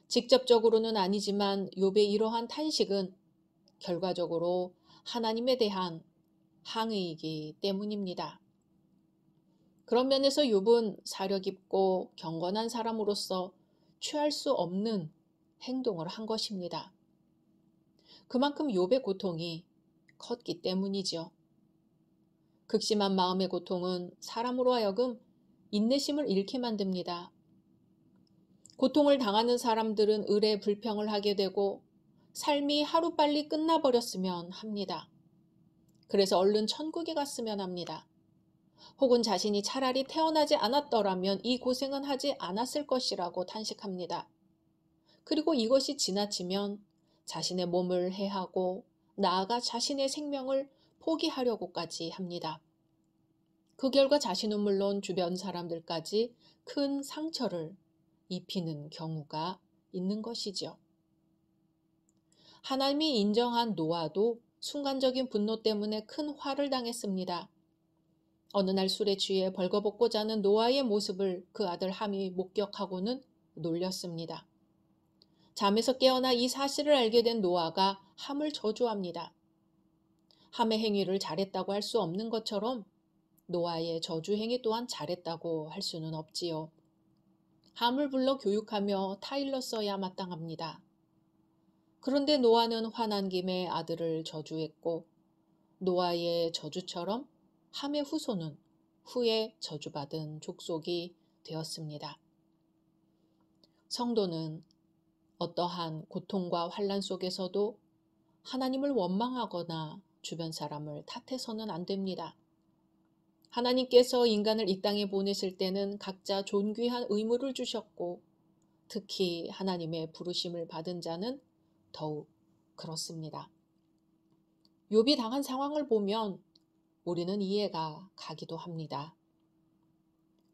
직접적으로는 아니지만 욥의 이러한 탄식은 결과적으로 하나님에 대한 항의이기 때문입니다. 그런 면에서 욥은 사려 깊고 경건한 사람으로서 취할 수 없는 행동을 한 것입니다. 그만큼 욥의 고통이 컸기 때문이죠. 극심한 마음의 고통은 사람으로 하여금 인내심을 잃게 만듭니다. 고통을 당하는 사람들은 을에 불평을 하게 되고 삶이 하루빨리 끝나버렸으면 합니다. 그래서 얼른 천국에 갔으면 합니다. 혹은 자신이 차라리 태어나지 않았더라면 이 고생은 하지 않았을 것이라고 탄식합니다. 그리고 이것이 지나치면 자신의 몸을 해하고 나아가 자신의 생명을 포기하려고까지 합니다. 그 결과 자신은 물론 주변 사람들까지 큰 상처를 입히는 경우가 있는 것이죠. 하나님이 인정한 노아도 순간적인 분노 때문에 큰 화를 당했습니다. 어느 날 술에 취해 벌거벗고 자는 노아의 모습을 그 아들 함이 목격하고는 놀렸습니다. 잠에서 깨어나 이 사실을 알게 된 노아가 함을 저주합니다. 함의 행위를 잘했다고 할 수 없는 것처럼 노아의 저주 행위 또한 잘했다고 할 수는 없지요. 함을 불러 교육하며 타일렀어야 마땅합니다. 그런데 노아는 화난 김에 아들을 저주했고 노아의 저주처럼 함의 후손은 후에 저주받은 족속이 되었습니다. 성도는 어떠한 고통과 환난 속에서도 하나님을 원망하거나 주변 사람을 탓해서는 안 됩니다. 하나님께서 인간을 이 땅에 보내실 때는 각자 존귀한 의무를 주셨고 특히 하나님의 부르심을 받은 자는 더욱 그렇습니다. 욥이 당한 상황을 보면 우리는 이해가 가기도 합니다.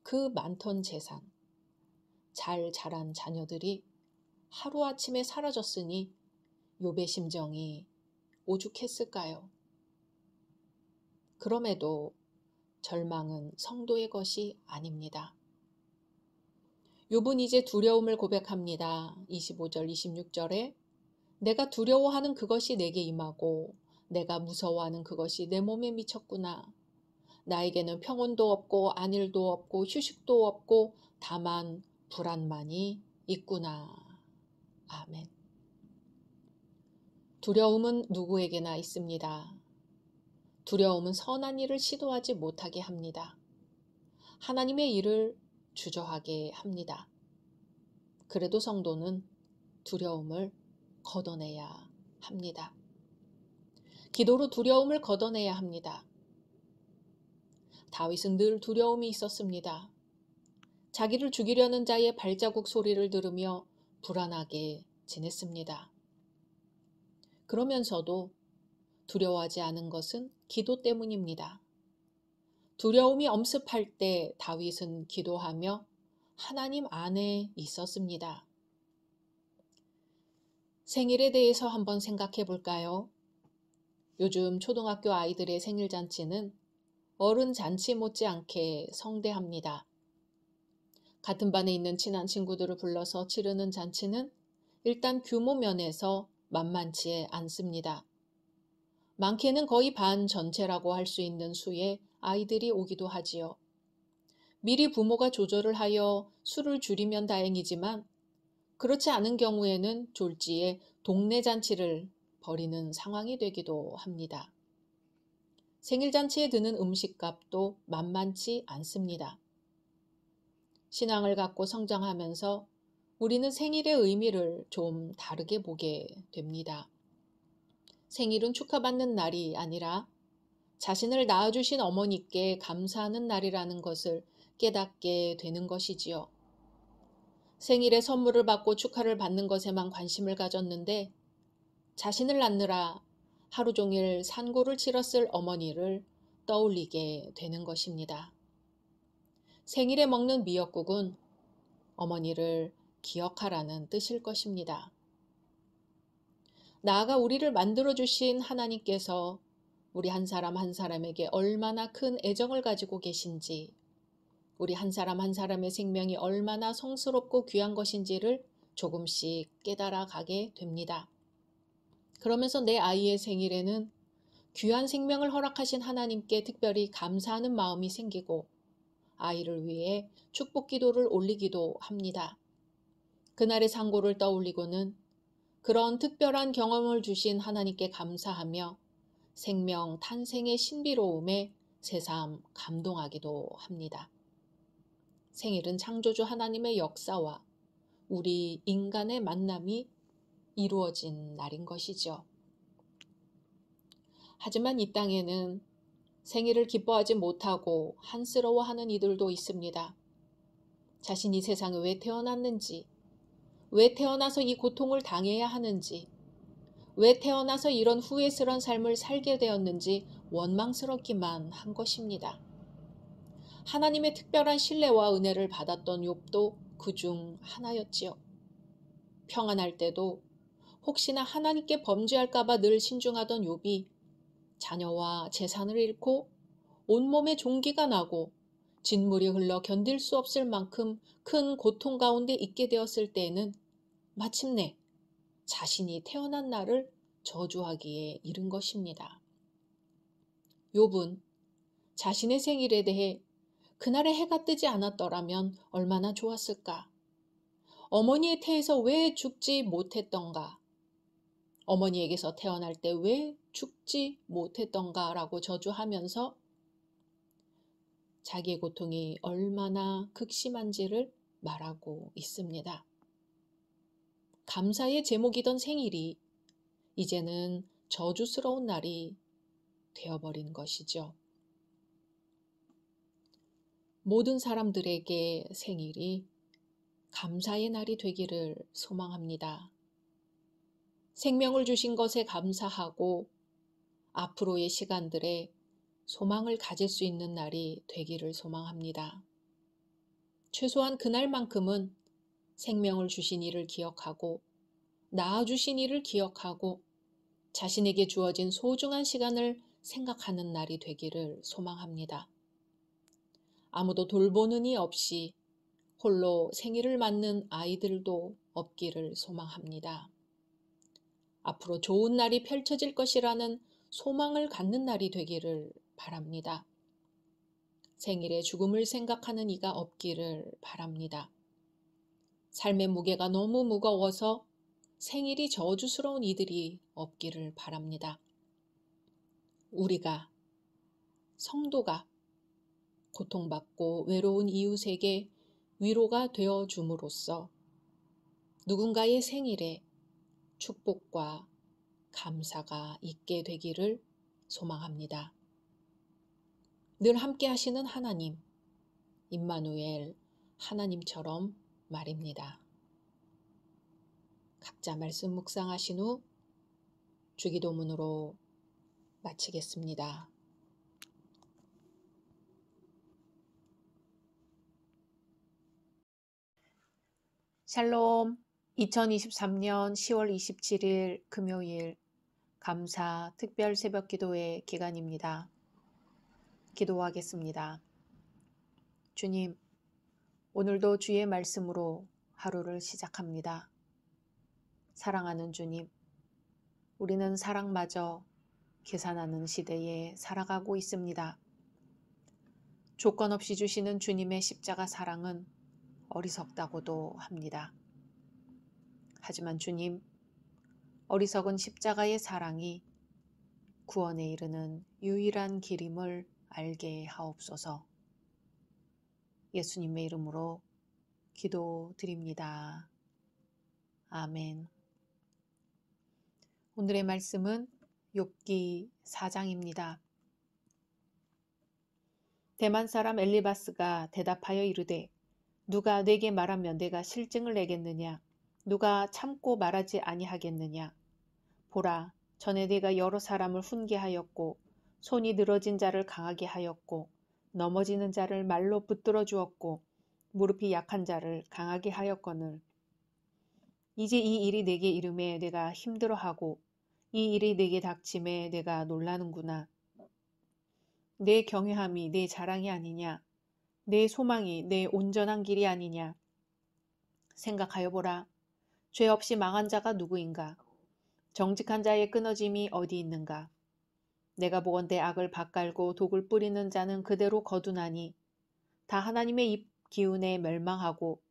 그 많던 재산, 잘 자란 자녀들이 하루아침에 사라졌으니 욥의 심정이 오죽했을까요? 그럼에도 절망은 성도의 것이 아닙니다. 욥은 이제 두려움을 고백합니다. 25절, 26절에 내가 두려워하는 그것이 내게 임하고 내가 무서워하는 그것이 내 몸에 미쳤구나. 나에게는 평온도 없고 안일도 없고 휴식도 없고 다만 불안만이 있구나. 아멘. 두려움은 누구에게나 있습니다. 두려움은 선한 일을 시도하지 못하게 합니다. 하나님의 일을 주저하게 합니다. 그래도 성도는 두려움을 걷어내야 합니다. 기도로 두려움을 걷어내야 합니다. 다윗은 늘 두려움이 있었습니다. 자기를 죽이려는 자의 발자국 소리를 들으며 불안하게 지냈습니다. 그러면서도 두려워하지 않은 것은 기도 때문입니다. 두려움이 엄습할 때 다윗은 기도하며 하나님 안에 있었습니다. 생일에 대해서 한번 생각해 볼까요? 요즘 초등학교 아이들의 생일 잔치는 어른 잔치 못지않게 성대합니다. 같은 반에 있는 친한 친구들을 불러서 치르는 잔치는 일단 규모 면에서 만만치 않습니다. 많게는 거의 반 전체라고 할 수 있는 수의 아이들이 오기도 하지요. 미리 부모가 조절을 하여 술을 줄이면 다행이지만 그렇지 않은 경우에는 졸지에 동네 잔치를 벌이는 상황이 되기도 합니다. 생일잔치에 드는 음식값도 만만치 않습니다. 신앙을 갖고 성장하면서 우리는 생일의 의미를 좀 다르게 보게 됩니다. 생일은 축하받는 날이 아니라 자신을 낳아주신 어머니께 감사하는 날이라는 것을 깨닫게 되는 것이지요. 생일에 선물을 받고 축하를 받는 것에만 관심을 가졌는데 자신을 낳느라 하루 종일 산고를 치렀을 어머니를 떠올리게 되는 것입니다. 생일에 먹는 미역국은 어머니를 기억하라는 뜻일 것입니다. 나아가 우리를 만들어주신 하나님께서 우리 한 사람 한 사람에게 얼마나 큰 애정을 가지고 계신지, 우리 한 사람 한 사람의 생명이 얼마나 성스럽고 귀한 것인지를 조금씩 깨달아 가게 됩니다. 그러면서 내 아이의 생일에는 귀한 생명을 허락하신 하나님께 특별히 감사하는 마음이 생기고 아이를 위해 축복 기도를 올리기도 합니다. 그날의 상고를 떠올리고는 그런 특별한 경험을 주신 하나님께 감사하며 생명 탄생의 신비로움에 새삼 감동하기도 합니다. 생일은 창조주 하나님의 역사와 우리 인간의 만남이 이루어진 날인 것이죠. 하지만 이 땅에는 생일을 기뻐하지 못하고 한스러워하는 이들도 있습니다. 자신이 세상에 왜 태어났는지, 왜 태어나서 이 고통을 당해야 하는지, 왜 태어나서 이런 후회스러운 삶을 살게 되었는지 원망스럽기만 한 것입니다. 하나님의 특별한 신뢰와 은혜를 받았던 욥도 그중 하나였지요. 평안할 때도 혹시나 하나님께 범죄할까 봐 늘 신중하던 욥이 자녀와 재산을 잃고 온몸에 종기가 나고 진물이 흘러 견딜 수 없을 만큼 큰 고통 가운데 있게 되었을 때에는 마침내 자신이 태어난 날을 저주하기에 이른 것입니다. 욥은 자신의 생일에 대해 그날에 해가 뜨지 않았더라면 얼마나 좋았을까? 어머니의 태에서 왜 죽지 못했던가? 어머니에게서 태어날 때 왜 죽지 못했던가라고 저주하면서 자기의 고통이 얼마나 극심한지를 말하고 있습니다. 감사의 제목이던 생일이 이제는 저주스러운 날이 되어버린 것이죠. 모든 사람들에게 생일이 감사의 날이 되기를 소망합니다. 생명을 주신 것에 감사하고 앞으로의 시간들에 소망을 가질 수 있는 날이 되기를 소망합니다. 최소한 그날만큼은 생명을 주신 이를 기억하고 낳아주신 이를 기억하고 자신에게 주어진 소중한 시간을 생각하는 날이 되기를 소망합니다. 아무도 돌보는 이 없이 홀로 생일을 맞는 아이들도 없기를 소망합니다. 앞으로 좋은 날이 펼쳐질 것이라는 소망을 갖는 날이 되기를 바랍니다. 생일에 죽음을 생각하는 이가 없기를 바랍니다. 삶의 무게가 너무 무거워서 생일이 저주스러운 이들이 없기를 바랍니다. 우리가, 성도가 고통받고 외로운 이웃에게 위로가 되어 줌으로써 누군가의 생일에 축복과 감사가 있게 되기를 소망합니다. 늘 함께 하시는 하나님, 임마누엘 하나님처럼 말입니다. 각자 말씀 묵상하신 후 주기도문으로 마치겠습니다. 샬롬. 2023년 10월 27일 금요일 감사 특별 새벽 기도회 기간입니다. 기도하겠습니다. 주님, 오늘도 주의 말씀으로 하루를 시작합니다. 사랑하는 주님, 우리는 사랑마저 계산하는 시대에 살아가고 있습니다. 조건 없이 주시는 주님의 십자가 사랑은 어리석다고도 합니다. 하지만 주님, 어리석은 십자가의 사랑이 구원에 이르는 유일한 길임을 알게 하옵소서. 예수님의 이름으로 기도드립니다. 아멘. 오늘의 말씀은 욥기 4장입니다. 대만 사람 엘리바스가 대답하여 이르되 누가 내게 말하면 내가 실증을 내겠느냐? 누가 참고 말하지 아니하겠느냐? 보라, 전에 내가 여러 사람을 훈계하였고 손이 늘어진 자를 강하게 하였고 넘어지는 자를 말로 붙들어 주었고 무릎이 약한 자를 강하게 하였거늘 이제 이 일이 내게 이름에 내가 힘들어하고 이 일이 내게 닥침에 내가 놀라는구나. 내 경외함이 내 자랑이 아니냐? 내 소망이 내 온전한 길이 아니냐? 생각하여 보라. 죄 없이 망한 자가 누구인가? 정직한 자의 끊어짐이 어디 있는가? 내가 보건대 악을 밭갈고 독을 뿌리는 자는 그대로 거두나니 다 하나님의 입 기운에 멸망하고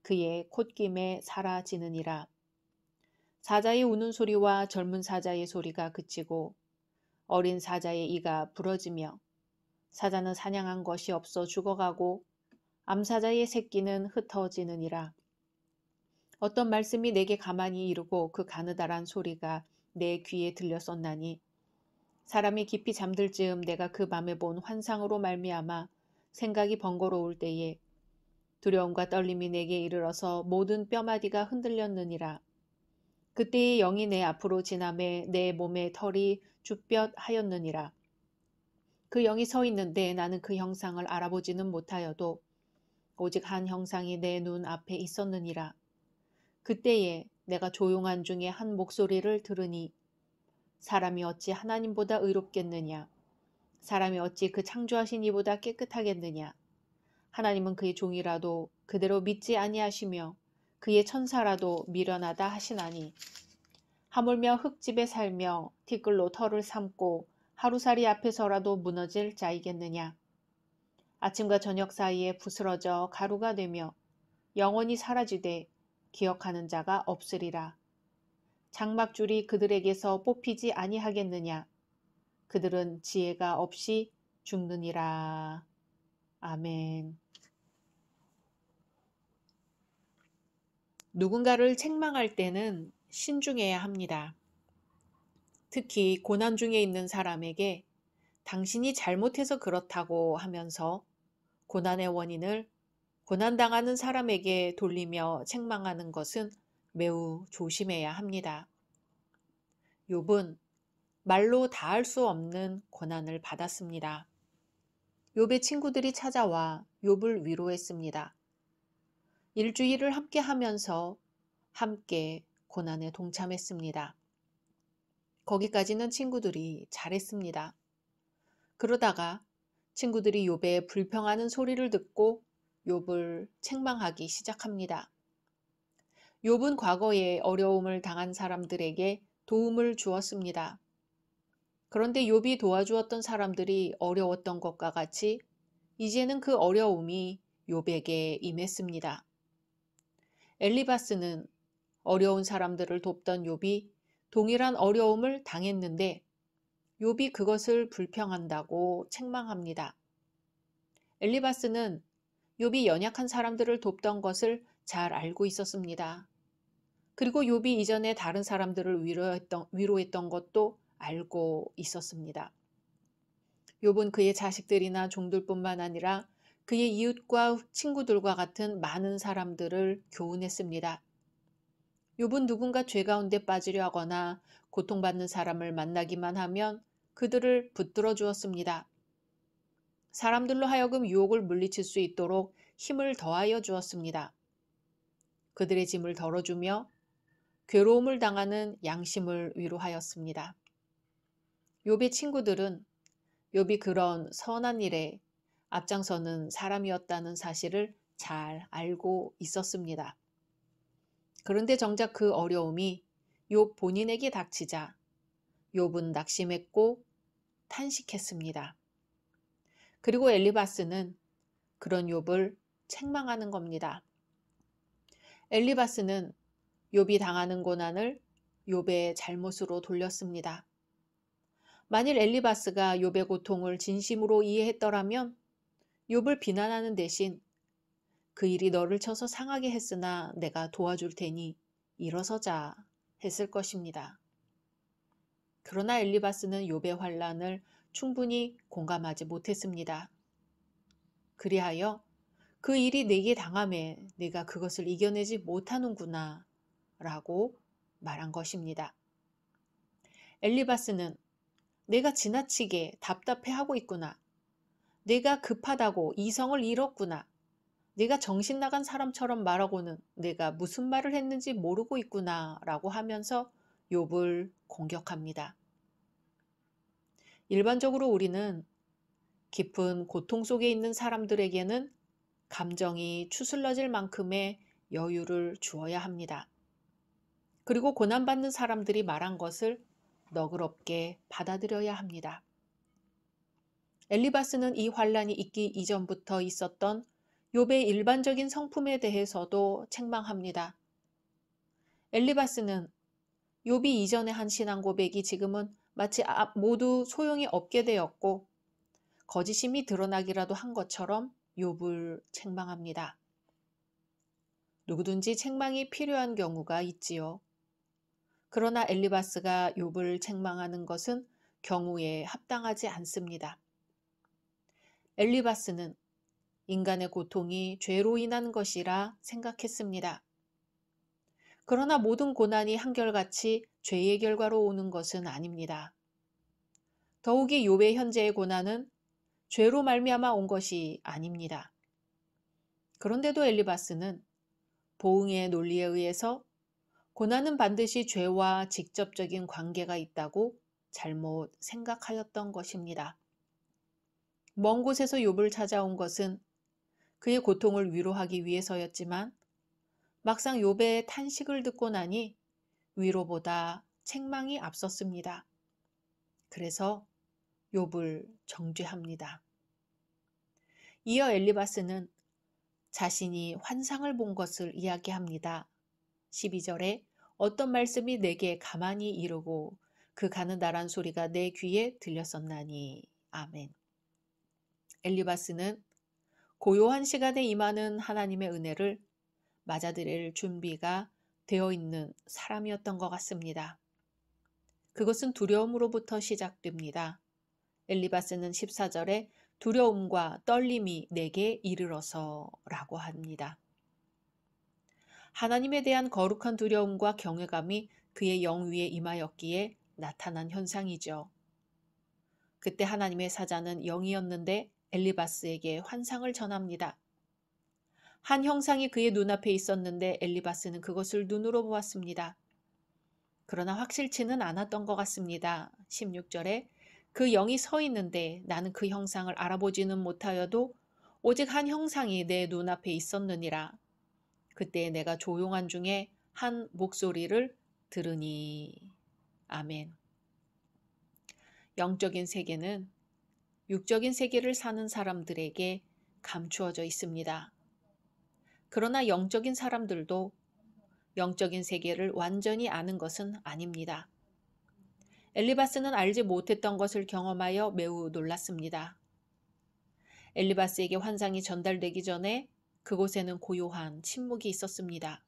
그의 콧김에 사라지느니라. 사자의 우는 소리와 젊은 사자의 소리가 그치고 어린 사자의 이가 부러지며 사자는 사냥한 것이 없어 죽어가고 암사자의 새끼는 흩어지느니라. 어떤 말씀이 내게 가만히 이르고 그 가느다란 소리가 내 귀에 들렸었나니 사람이 깊이 잠들 즈음 내가 그 밤에 본 환상으로 말미암아 생각이 번거로울 때에 두려움과 떨림이 내게 이르러서 모든 뼈마디가 흔들렸느니라. 그때의 영이 내 앞으로 지나매 내 몸의 털이 쭈뼛하였느니라. 그 영이 서 있는데 나는 그 형상을 알아보지는 못하여도 오직 한 형상이 내 눈 앞에 있었느니라. 그때에 내가 조용한 중에 한 목소리를 들으니 사람이 어찌 하나님보다 의롭겠느냐? 사람이 어찌 그 창조하신 이보다 깨끗하겠느냐? 하나님은 그의 종이라도 그대로 믿지 아니하시며 그의 천사라도 미련하다 하시나니 하물며 흙집에 살며 티끌로 털을 삼고 하루살이 앞에서라도 무너질 자이겠느냐? 아침과 저녁 사이에 부스러져 가루가 되며 영원히 사라지되 기억하는 자가 없으리라. 장막줄이 그들에게서 뽑히지 아니하겠느냐? 그들은 지혜가 없이 죽느니라. 아멘. 누군가를 책망할 때는 신중해야 합니다. 특히 고난 중에 있는 사람에게 당신이 잘못해서 그렇다고 하면서 고난의 원인을 고난당하는 사람에게 돌리며 책망하는 것은 매우 조심해야 합니다. 욥은 말로 다할 수 없는 고난을 받았습니다. 욥의 친구들이 찾아와 욥을 위로했습니다. 일주일을 함께 하면서 함께 고난에 동참했습니다. 거기까지는 친구들이 잘했습니다. 그러다가 친구들이 욥의 불평하는 소리를 듣고 욥을 책망하기 시작합니다. 욥은 과거에 어려움을 당한 사람들에게 도움을 주었습니다. 그런데 욥이 도와주었던 사람들이 어려웠던 것과 같이 이제는 그 어려움이 욥에게 임했습니다. 엘리바스는 어려운 사람들을 돕던 욥이 동일한 어려움을 당했는데 욥이 그것을 불평한다고 책망합니다. 엘리바스는 욥이 연약한 사람들을 돕던 것을 잘 알고 있었습니다. 그리고 욥이 이전에 다른 사람들을 위로했던 것도 알고 있었습니다. 욥은 그의 자식들이나 종들뿐만 아니라 그의 이웃과 친구들과 같은 많은 사람들을 교훈했습니다. 욥은 누군가 죄 가운데 빠지려 하거나 고통받는 사람을 만나기만 하면 그들을 붙들어 주었습니다. 사람들로 하여금 유혹을 물리칠 수 있도록 힘을 더하여 주었습니다. 그들의 짐을 덜어주며 괴로움을 당하는 양심을 위로하였습니다. 욥의 친구들은 욥이 그런 선한 일에 앞장서는 사람이었다는 사실을 잘 알고 있었습니다. 그런데 정작 그 어려움이 욥 본인에게 닥치자 욥은 낙심했고 탄식했습니다. 그리고 엘리바스는 그런 욥을 책망하는 겁니다. 엘리바스는 욥이 당하는 고난을 욥의 잘못으로 돌렸습니다. 만일 엘리바스가 욥의 고통을 진심으로 이해했더라면 욥을 비난하는 대신 그 일이 너를 쳐서 상하게 했으나 내가 도와줄 테니 일어서자 했을 것입니다. 그러나 엘리바스는 욥의 환난을 충분히 공감하지 못했습니다. 그리하여 그 일이 내게 당함에 내가 그것을 이겨내지 못하는구나 라고 말한 것입니다. 엘리바스는 내가 지나치게 답답해하고 있구나. 내가 급하다고 이성을 잃었구나. 내가 정신 나간 사람처럼 말하고는 내가 무슨 말을 했는지 모르고 있구나 라고 하면서 욥을 공격합니다. 일반적으로 우리는 깊은 고통 속에 있는 사람들에게는 감정이 추슬러질 만큼의 여유를 주어야 합니다. 그리고 고난받는 사람들이 말한 것을 너그럽게 받아들여야 합니다. 엘리바스는 이 환란이 있기 이전부터 있었던 욥의 일반적인 성품에 대해서도 책망합니다. 엘리바스는 욥이 이전에 한 신앙 고백이 지금은 마치 모두 소용이 없게 되었고 거짓임이 드러나기라도 한 것처럼 욥을 책망합니다. 누구든지 책망이 필요한 경우가 있지요. 그러나 엘리바스가 욥을 책망하는 것은 경우에 합당하지 않습니다. 엘리바스는 인간의 고통이 죄로 인한 것이라 생각했습니다. 그러나 모든 고난이 한결같이 죄의 결과로 오는 것은 아닙니다. 더욱이 욥의 현재의 고난은 죄로 말미암아 온 것이 아닙니다. 그런데도 엘리바스는 보응의 논리에 의해서 고난은 반드시 죄와 직접적인 관계가 있다고 잘못 생각하였던 것입니다. 먼 곳에서 욥을 찾아온 것은 그의 고통을 위로하기 위해서였지만 막상 욥의 탄식을 듣고 나니 위로보다 책망이 앞섰습니다. 그래서 욥을 정죄합니다. 이어 엘리바스는 자신이 환상을 본 것을 이야기합니다. 12절에 어떤 말씀이 내게 가만히 이르고 그 가는 나란 소리가 내 귀에 들렸었나니. 아멘. 엘리바스는 고요한 시간에 임하는 하나님의 은혜를 맞아들일 준비가 되어 있는 사람이었던 것 같습니다. 그것은 두려움으로부터 시작됩니다. 엘리바스는 14절에 두려움과 떨림이 내게 이르러서 라고 합니다. 하나님에 대한 거룩한 두려움과 경외감이 그의 영 위에 임하였기에 나타난 현상이죠. 그때 하나님의 사자는 영이었는데 엘리바스에게 환상을 전합니다. 한 형상이 그의 눈앞에 있었는데 엘리바스는 그것을 눈으로 보았습니다. 그러나 확실치는 않았던 것 같습니다. 16절에 그 영이 서 있는데 나는 그 형상을 알아보지는 못하여도 오직 한 형상이 내 눈앞에 있었느니라. 그때 내가 조용한 중에 한 목소리를 들으니. 아멘. 영적인 세계는 육적인 세계를 사는 사람들에게 감추어져 있습니다. 그러나 영적인 사람들도 영적인 세계를 완전히 아는 것은 아닙니다. 엘리바스는 알지 못했던 것을 경험하여 매우 놀랐습니다. 엘리바스에게 환상이 전달되기 전에 그곳에는 고요한 침묵이 있었습니다.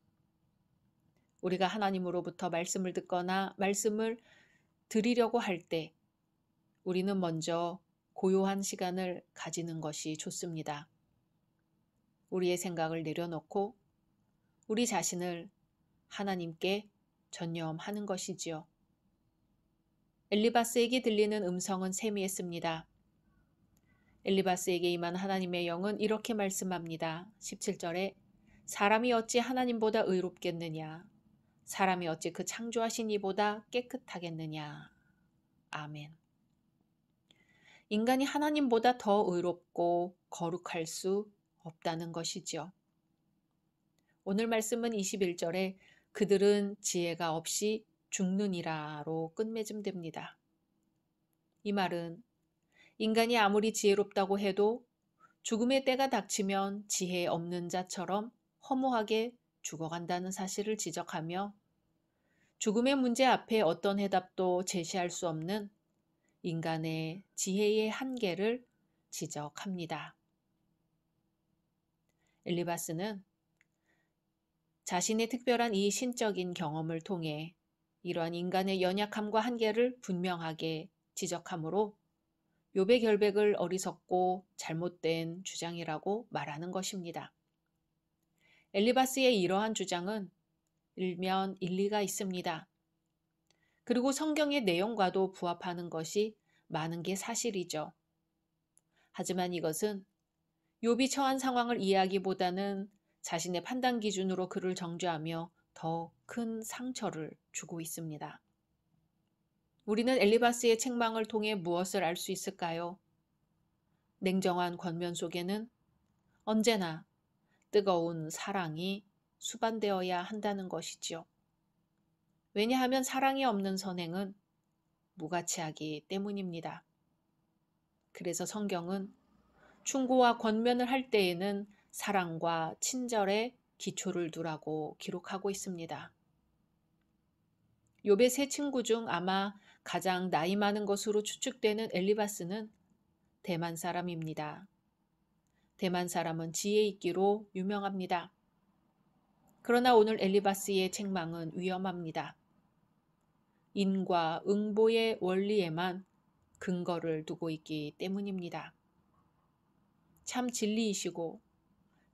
우리가 하나님으로부터 말씀을 듣거나 말씀을 드리려고 할 때 우리는 먼저 고요한 시간을 가지는 것이 좋습니다. 우리의 생각을 내려놓고 우리 자신을 하나님께 전념하는 것이지요. 엘리바스에게 들리는 음성은 세미했습니다. 엘리바스에게 임한 하나님의 영은 이렇게 말씀합니다. 17절에 사람이 어찌 하나님보다 의롭겠느냐? 사람이 어찌 그 창조하신 이보다 깨끗하겠느냐? 아멘. 인간이 하나님보다 더 의롭고 거룩할 수 없다는 것이지요. 오늘 말씀은 21절에 그들은 지혜가 없이 죽느니라로 끝맺음됩니다. 이 말은 인간이 아무리 지혜롭다고 해도 죽음의 때가 닥치면 지혜 없는 자처럼 허무하게 죽어간다는 사실을 지적하며 죽음의 문제 앞에 어떤 해답도 제시할 수 없는 인간의 지혜의 한계를 지적합니다. 엘리바스는 자신의 특별한 이 신적인 경험을 통해 이러한 인간의 연약함과 한계를 분명하게 지적하므로 욥의 결백을 어리석고 잘못된 주장이라고 말하는 것입니다. 엘리바스의 이러한 주장은 일면 일리가 있습니다. 그리고 성경의 내용과도 부합하는 것이 많은 게 사실이죠. 하지만 이것은 욥이 처한 상황을 이해하기보다는 자신의 판단 기준으로 그를 정죄하며 더 큰 상처를 주고 있습니다. 우리는 엘리바스의 책망을 통해 무엇을 알 수 있을까요? 냉정한 권면 속에는 언제나 뜨거운 사랑이 수반되어야 한다는 것이지요. 왜냐하면 사랑이 없는 선행은 무가치하기 때문입니다. 그래서 성경은 충고와 권면을 할 때에는 사랑과 친절에 기초를 두라고 기록하고 있습니다. 욥의 세 친구 중 아마 가장 나이 많은 것으로 추측되는 엘리바스는 대만 사람입니다. 대만 사람은 지혜 있기로 유명합니다. 그러나 오늘 엘리바스의 책망은 위험합니다. 인과 응보의 원리에만 근거를 두고 있기 때문입니다. 참 진리이시고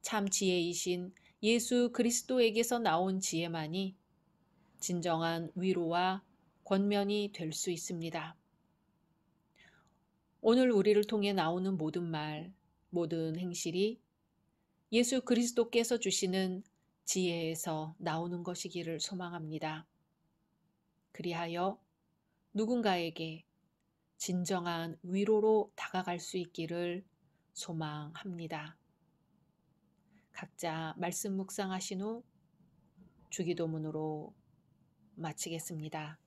참 지혜이신 예수 그리스도에게서 나온 지혜만이 진정한 위로와 권면이 될 수 있습니다. 오늘 우리를 통해 나오는 모든 말, 모든 행실이 예수 그리스도께서 주시는 지혜에서 나오는 것이기를 소망합니다. 그리하여 누군가에게 진정한 위로로 다가갈 수 있기를 소망합니다. 각자 말씀 묵상하신 후 주기도문으로 마치겠습니다.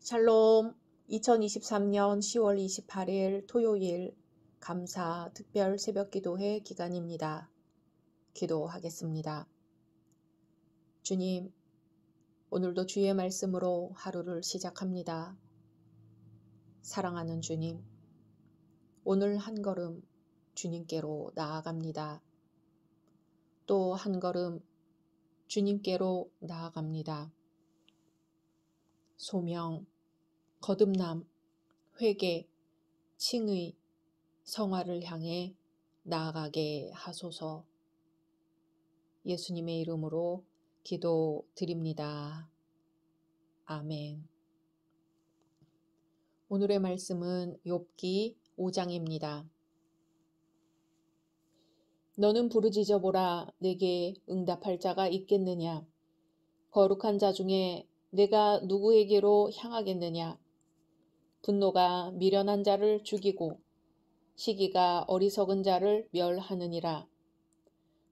샬롬. 2023년 10월 28일 토요일 감사 특별 새벽기도회 기간입니다. 기도하겠습니다. 주님, 오늘도 주의 말씀으로 하루를 시작합니다. 사랑하는 주님, 오늘 한 걸음 주님께로 나아갑니다. 또 한 걸음 주님께로 나아갑니다. 소명, 거듭남, 회개, 칭의, 성화를 향해 나아가게 하소서. 예수님의 이름으로 기도드립니다. 아멘. 오늘의 말씀은 욥기 5장입니다. 너는 부르짖어 보라. 내게 응답할 자가 있겠느냐? 거룩한 자 중에 내가 누구에게로 향하겠느냐? 분노가 미련한 자를 죽이고 시기가 어리석은 자를 멸하느니라.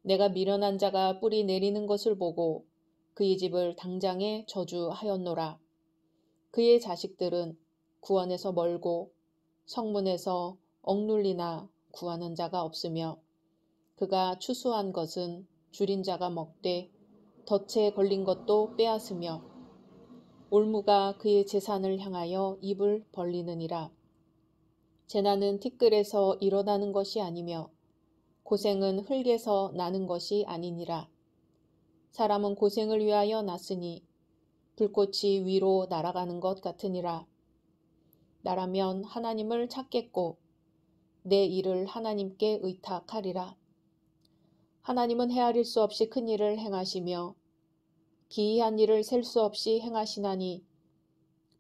내가 미련한 자가 뿌리 내리는 것을 보고 그의 집을 당장에 저주하였노라. 그의 자식들은 구원에서 멀고 성문에서 억눌리나 구하는 자가 없으며 그가 추수한 것은 줄인 자가 먹되 덫에 걸린 것도 빼앗으며 올무가 그의 재산을 향하여 입을 벌리느니라. 재난은 티끌에서 일어나는 것이 아니며 고생은 흙에서 나는 것이 아니니라. 사람은 고생을 위하여 났으니 불꽃이 위로 날아가는 것 같으니라. 나라면 하나님을 찾겠고 내 일을 하나님께 의탁하리라. 하나님은 헤아릴 수 없이 큰 일을 행하시며 기이한 일을 셀 수 없이 행하시나니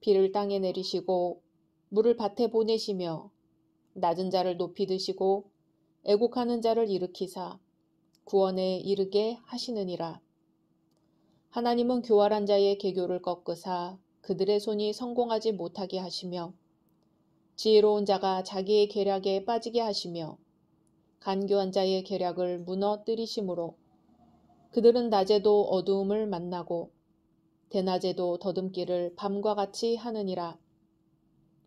비를 땅에 내리시고 물을 밭에 보내시며 낮은 자를 높이 드시고 애곡하는 자를 일으키사 구원에 이르게 하시느니라. 하나님은 교활한 자의 계교를 꺾으사 그들의 손이 성공하지 못하게 하시며 지혜로운 자가 자기의 계략에 빠지게 하시며 간교한 자의 계략을 무너뜨리심으로 그들은 낮에도 어두움을 만나고 대낮에도 더듬기를 밤과 같이 하느니라.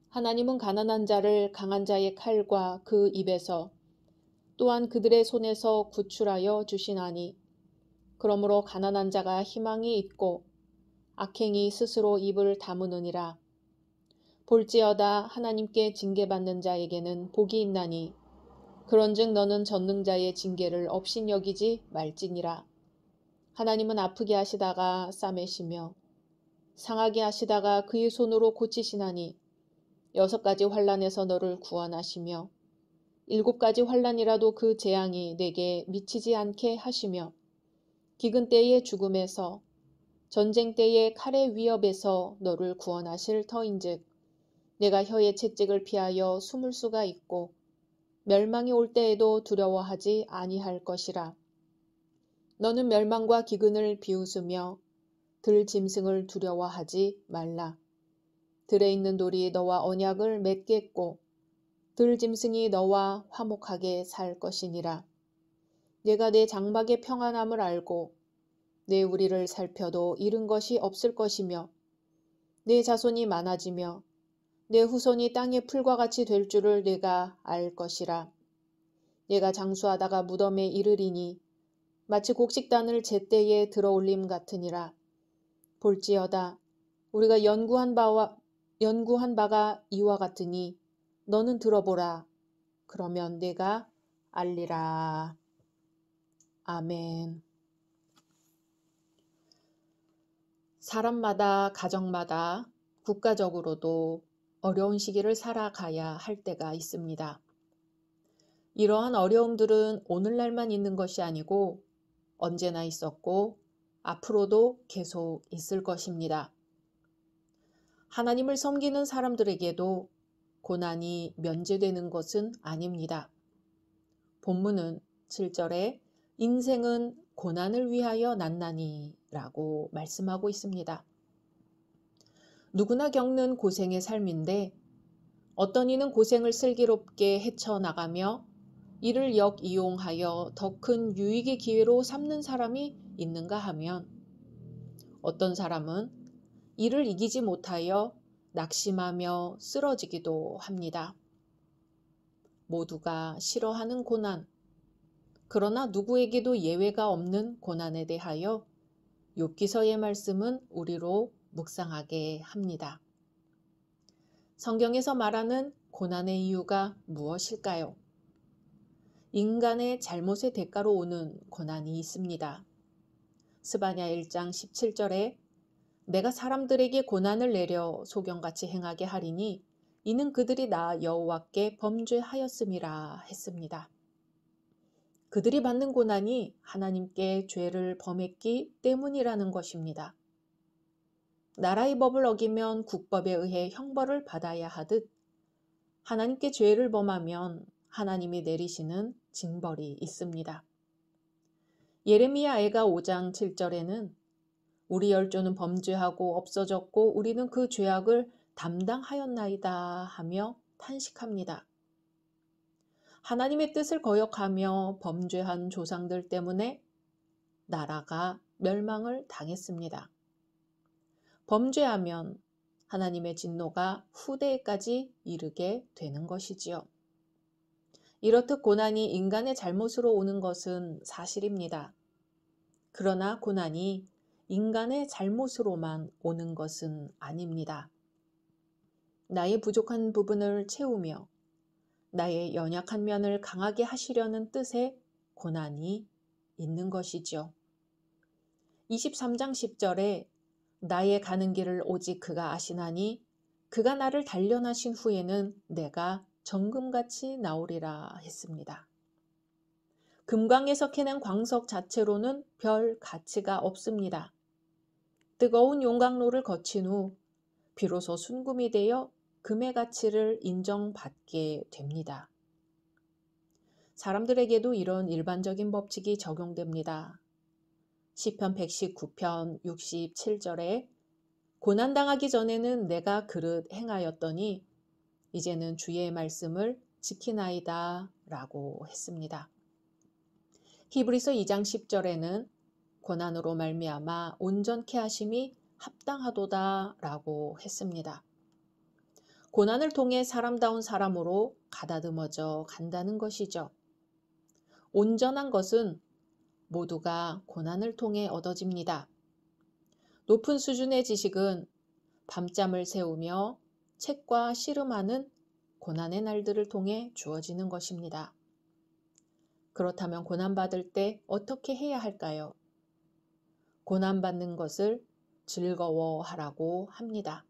하나님은 가난한 자를 강한 자의 칼과 그 입에서 또한 그들의 손에서 구출하여 주시나니 그러므로 가난한 자가 희망이 있고 악행이 스스로 입을 다무느니라. 볼지어다 하나님께 징계받는 자에게는 복이 있나니 그런즉 너는 전능자의 징계를 업신여기지 말지니라. 하나님은 아프게 하시다가 싸매시며 상하게 하시다가 그의 손으로 고치시나니 6가지 환난에서 너를 구원하시며 7가지 환난이라도 그 재앙이 내게 미치지 않게 하시며 기근 때의 죽음에서 전쟁 때의 칼의 위협에서 너를 구원하실 터인즉 내가 혀의 채찍을 피하여 숨을 수가 있고 멸망이 올 때에도 두려워하지 아니할 것이라. 너는 멸망과 기근을 비웃으며 들 짐승을 두려워하지 말라. 들에 있는 돌이 너와 언약을 맺겠고 들 짐승이 너와 화목하게 살 것이니라. 내가 내 장막의 평안함을 알고 내 우리를 살펴도 잃은 것이 없을 것이며 내 자손이 많아지며 내 후손이 땅의 풀과 같이 될 줄을 내가 알 것이라. 내가 장수하다가 무덤에 이르리니 마치 곡식단을 제때에 들어올림 같으니라. 볼지어다 우리가 연구한 바가 이와 같으니 너는 들어보라. 그러면 내가 알리라. 아멘. 사람마다 가정마다 국가적으로도 어려운 시기를 살아가야 할 때가 있습니다. 이러한 어려움들은 오늘날만 있는 것이 아니고 언제나 있었고 앞으로도 계속 있을 것입니다. 하나님을 섬기는 사람들에게도 고난이 면제되는 것은 아닙니다. 본문은 7절에 인생은 고난을 위하여 났나니 라고 말씀하고 있습니다. 누구나 겪는 고생의 삶인데 어떤 이는 고생을 슬기롭게 헤쳐나가며 이를 역이용하여 더 큰 유익의 기회로 삼는 사람이 있는가 하면 어떤 사람은 이를 이기지 못하여 낙심하며 쓰러지기도 합니다. 모두가 싫어하는 고난, 그러나 누구에게도 예외가 없는 고난에 대하여 욥기서의 말씀은 우리로 묵상하게 합니다. 성경에서 말하는 고난의 이유가 무엇일까요? 인간의 잘못의 대가로 오는 고난이 있습니다. 스바냐 1장 17절에 내가 사람들에게 고난을 내려 소경같이 행하게 하리니 이는 그들이 나 여호와께 범죄하였음이라 했습니다. 그들이 받는 고난이 하나님께 죄를 범했기 때문이라는 것입니다. 나라의 법을 어기면 국법에 의해 형벌을 받아야 하듯 하나님께 죄를 범하면 하나님이 내리시는 징벌이 있습니다. 예레미야 애가 5장 7절에는 우리 열조는 범죄하고 없어졌고 우리는 그 죄악을 담당하였나이다 하며 탄식합니다. 하나님의 뜻을 거역하며 범죄한 조상들 때문에 나라가 멸망을 당했습니다. 범죄하면 하나님의 진노가 후대에까지 이르게 되는 것이지요. 이렇듯 고난이 인간의 잘못으로 오는 것은 사실입니다. 그러나 고난이 인간의 잘못으로만 오는 것은 아닙니다. 나의 부족한 부분을 채우며 나의 연약한 면을 강하게 하시려는 뜻의 고난이 있는 것이죠. 23장 10절에 나의 가는 길을 오직 그가 아시나니 그가 나를 단련하신 후에는 내가 정금같이 나오리라 했습니다. 금광에서 캐낸 광석 자체로는 별 가치가 없습니다. 뜨거운 용광로를 거친 후 비로소 순금이 되어 금의 가치를 인정받게 됩니다. 사람들에게도 이런 일반적인 법칙이 적용됩니다. 시편 119편 67절에 고난당하기 전에는 내가 그릇 행하였더니 이제는 주의 말씀을 지키나이다 라고 했습니다. 히브리서 2장 10절에는 고난으로 말미암아 온전케 하심이 합당하도다 라고 했습니다. 고난을 통해 사람다운 사람으로 가다듬어져 간다는 것이죠. 온전한 것은 모두가 고난을 통해 얻어집니다. 높은 수준의 지식은 밤잠을 새우며 책과 씨름하는 고난의 날들을 통해 주어지는 것입니다. 그렇다면 고난받을 때 어떻게 해야 할까요? 고난받는 것을 즐거워하라고 합니다.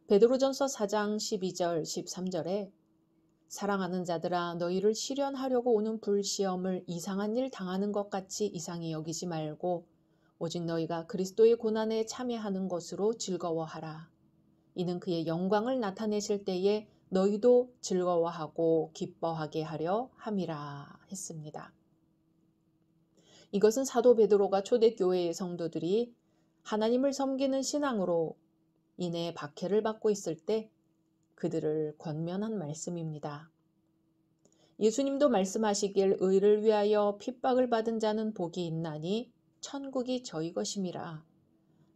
베드로전서 4장 12절 13절에 사랑하는 자들아 너희를 시련하려고 오는 불시험을 이상한 일 당하는 것 같이 이상히 여기지 말고 오직 너희가 그리스도의 고난에 참여하는 것으로 즐거워하라. 이는 그의 영광을 나타내실 때에 너희도 즐거워하고 기뻐하게 하려 함이라 했습니다. 이것은 사도 베드로가 초대교회의 성도들이 하나님을 섬기는 신앙으로 인해 박해를 받고 있을 때 그들을 권면한 말씀입니다. 예수님도 말씀하시길 의를 위하여 핍박을 받은 자는 복이 있나니 천국이 저희 것임이라.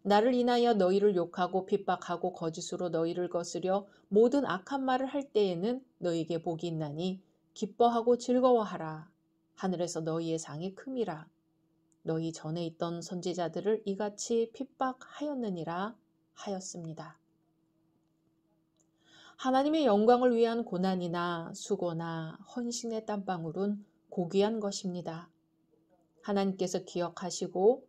나를 인하여 너희를 욕하고 핍박하고 거짓으로 너희를 거스려 모든 악한 말을 할 때에는 너희에게 복이 있나니 기뻐하고 즐거워하라. 하늘에서 너희의 상이 큼이라. 너희 전에 있던 선지자들을 이같이 핍박하였느니라 하였습니다. 하나님의 영광을 위한 고난이나 수고나 헌신의 땀방울은 고귀한 것입니다. 하나님께서 기억하시고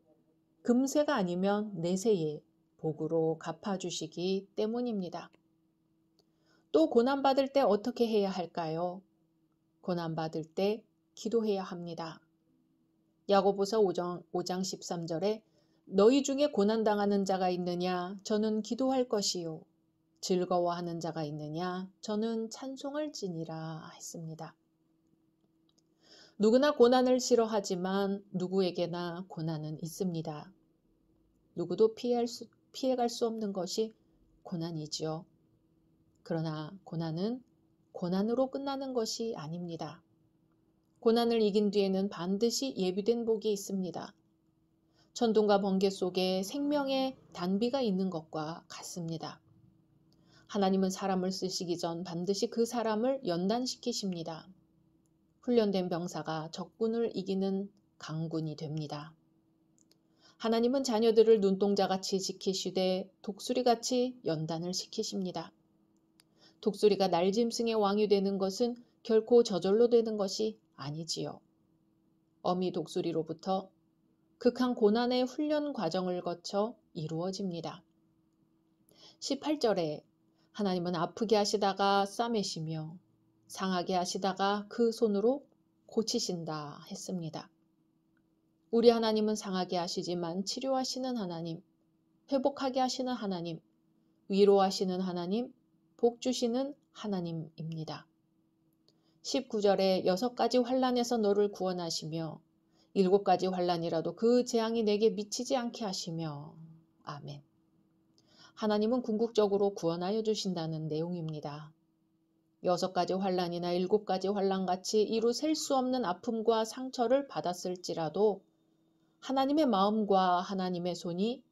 금세가 아니면 내세에 복으로 갚아주시기 때문입니다. 또 고난받을 때 어떻게 해야 할까요? 고난받을 때 기도해야 합니다. 야고보서 5장 13절에 너희 중에 고난당하는 자가 있느냐? 저는 기도할 것이요. 즐거워하는 자가 있느냐? 저는 찬송할지니라 했습니다. 누구나 고난을 싫어하지만 누구에게나 고난은 있습니다. 누구도 피해갈 수 없는 것이 고난이지요. 그러나 고난은 고난으로 끝나는 것이 아닙니다. 고난을 이긴 뒤에는 반드시 예비된 복이 있습니다. 천둥과 번개 속에 생명의 단비가 있는 것과 같습니다. 하나님은 사람을 쓰시기 전 반드시 그 사람을 연단시키십니다. 훈련된 병사가 적군을 이기는 강군이 됩니다. 하나님은 자녀들을 눈동자같이 지키시되 독수리같이 연단을 시키십니다. 독수리가 날짐승의 왕이 되는 것은 결코 저절로 되는 것이 아니지요. 어미 독수리로부터 극한 고난의 훈련 과정을 거쳐 이루어집니다. 18절에 하나님은 아프게 하시다가 싸매시며 상하게 하시다가 그 손으로 고치신다 했습니다. 우리 하나님은 상하게 하시지만 치료하시는 하나님, 회복하게 하시는 하나님, 위로하시는 하나님, 복 주시는 하나님입니다. 19절에 6가지 환난에서 너를 구원하시며 7가지 환난이라도 그 재앙이 내게 미치지 않게 하시며 아멘. 하나님은 궁극적으로 구원하여 주신다는 내용입니다. 6가지 환난이나 7가지 환난같이 이루 셀 수 없는 아픔과 상처를 받았을지라도 하나님의 마음과 하나님의 손이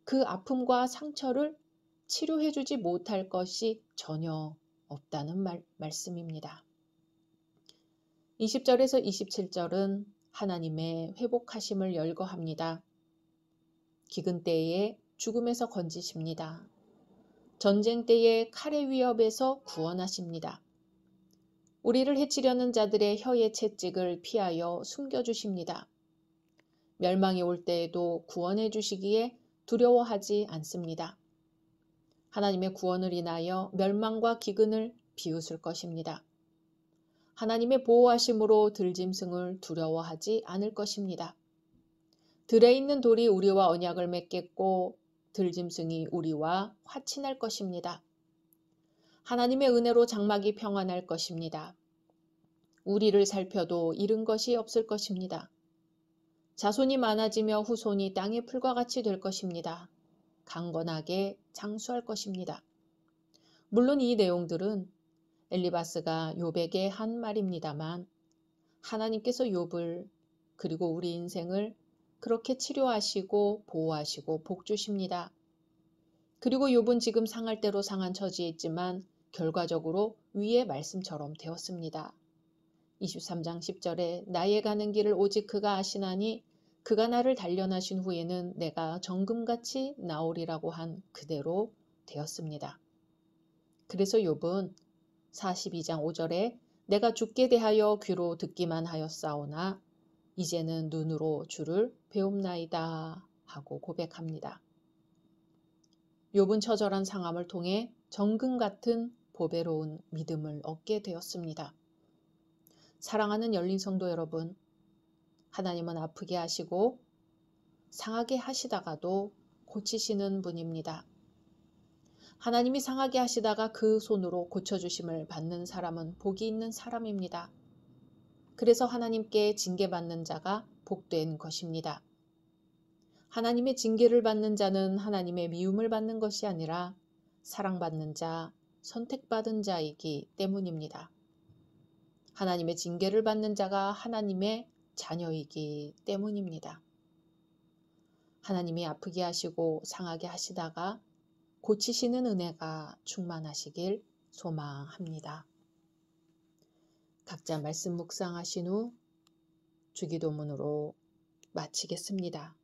그 아픔과 상처를 치료해 주지 못할 것이 전혀 없다는 말씀입니다. 20절에서 27절은 하나님의 회복하심을 열거합니다. 기근 때에 죽음에서 건지십니다. 전쟁 때에 칼의 위협에서 구원하십니다. 우리를 해치려는 자들의 혀의 채찍을 피하여 숨겨주십니다. 멸망이 올 때에도 구원해 주시기에 두려워하지 않습니다. 하나님의 구원을 인하여 멸망과 기근을 비웃을 것입니다. 하나님의 보호하심으로 들짐승을 두려워하지 않을 것입니다. 들에 있는 돌이 우리와 언약을 맺겠고 들짐승이 우리와 화친할 것입니다. 하나님의 은혜로 장막이 평안할 것입니다. 우리를 살펴도 잃은 것이 없을 것입니다. 자손이 많아지며 후손이 땅의 풀과 같이 될 것입니다. 강건하게 장수할 것입니다. 물론 이 내용들은 엘리바스가 욥에게 한 말입니다만 하나님께서 욥을 그리고 우리 인생을 그렇게 치료하시고 보호하시고 복 주십니다. 그리고 욥은 지금 상할 대로 상한 처지에 있지만 결과적으로 위의 말씀처럼 되었습니다. 23장 10절에 나의 가는 길을 오직 그가 아시나니 그가 나를 단련하신 후에는 내가 정금같이 나오리라고 한 그대로 되었습니다. 그래서 욥은 42장 5절에 내가 주께 대하여 귀로 듣기만 하였사오나 이제는 눈으로 주를 배움나이다 하고 고백합니다. 욥은 처절한 상함을 통해 정금 같은 보배로운 믿음을 얻게 되었습니다. 사랑하는 열린 성도 여러분, 하나님은 아프게 하시고 상하게 하시다가도 고치시는 분입니다. 하나님이 상하게 하시다가 그 손으로 고쳐주심을 받는 사람은 복이 있는 사람입니다. 그래서 하나님께 징계받는 자가 복된 것입니다. 하나님의 징계를 받는 자는 하나님의 미움을 받는 것이 아니라 사랑받는 자, 선택받은 자이기 때문입니다. 하나님의 징계를 받는 자가 하나님의 자녀이기 때문입니다. 하나님이 아프게 하시고 상하게 하시다가 고치시는 은혜가 충만하시길 소망합니다. 각자 말씀 묵상하신 후 주기도문으로 마치겠습니다.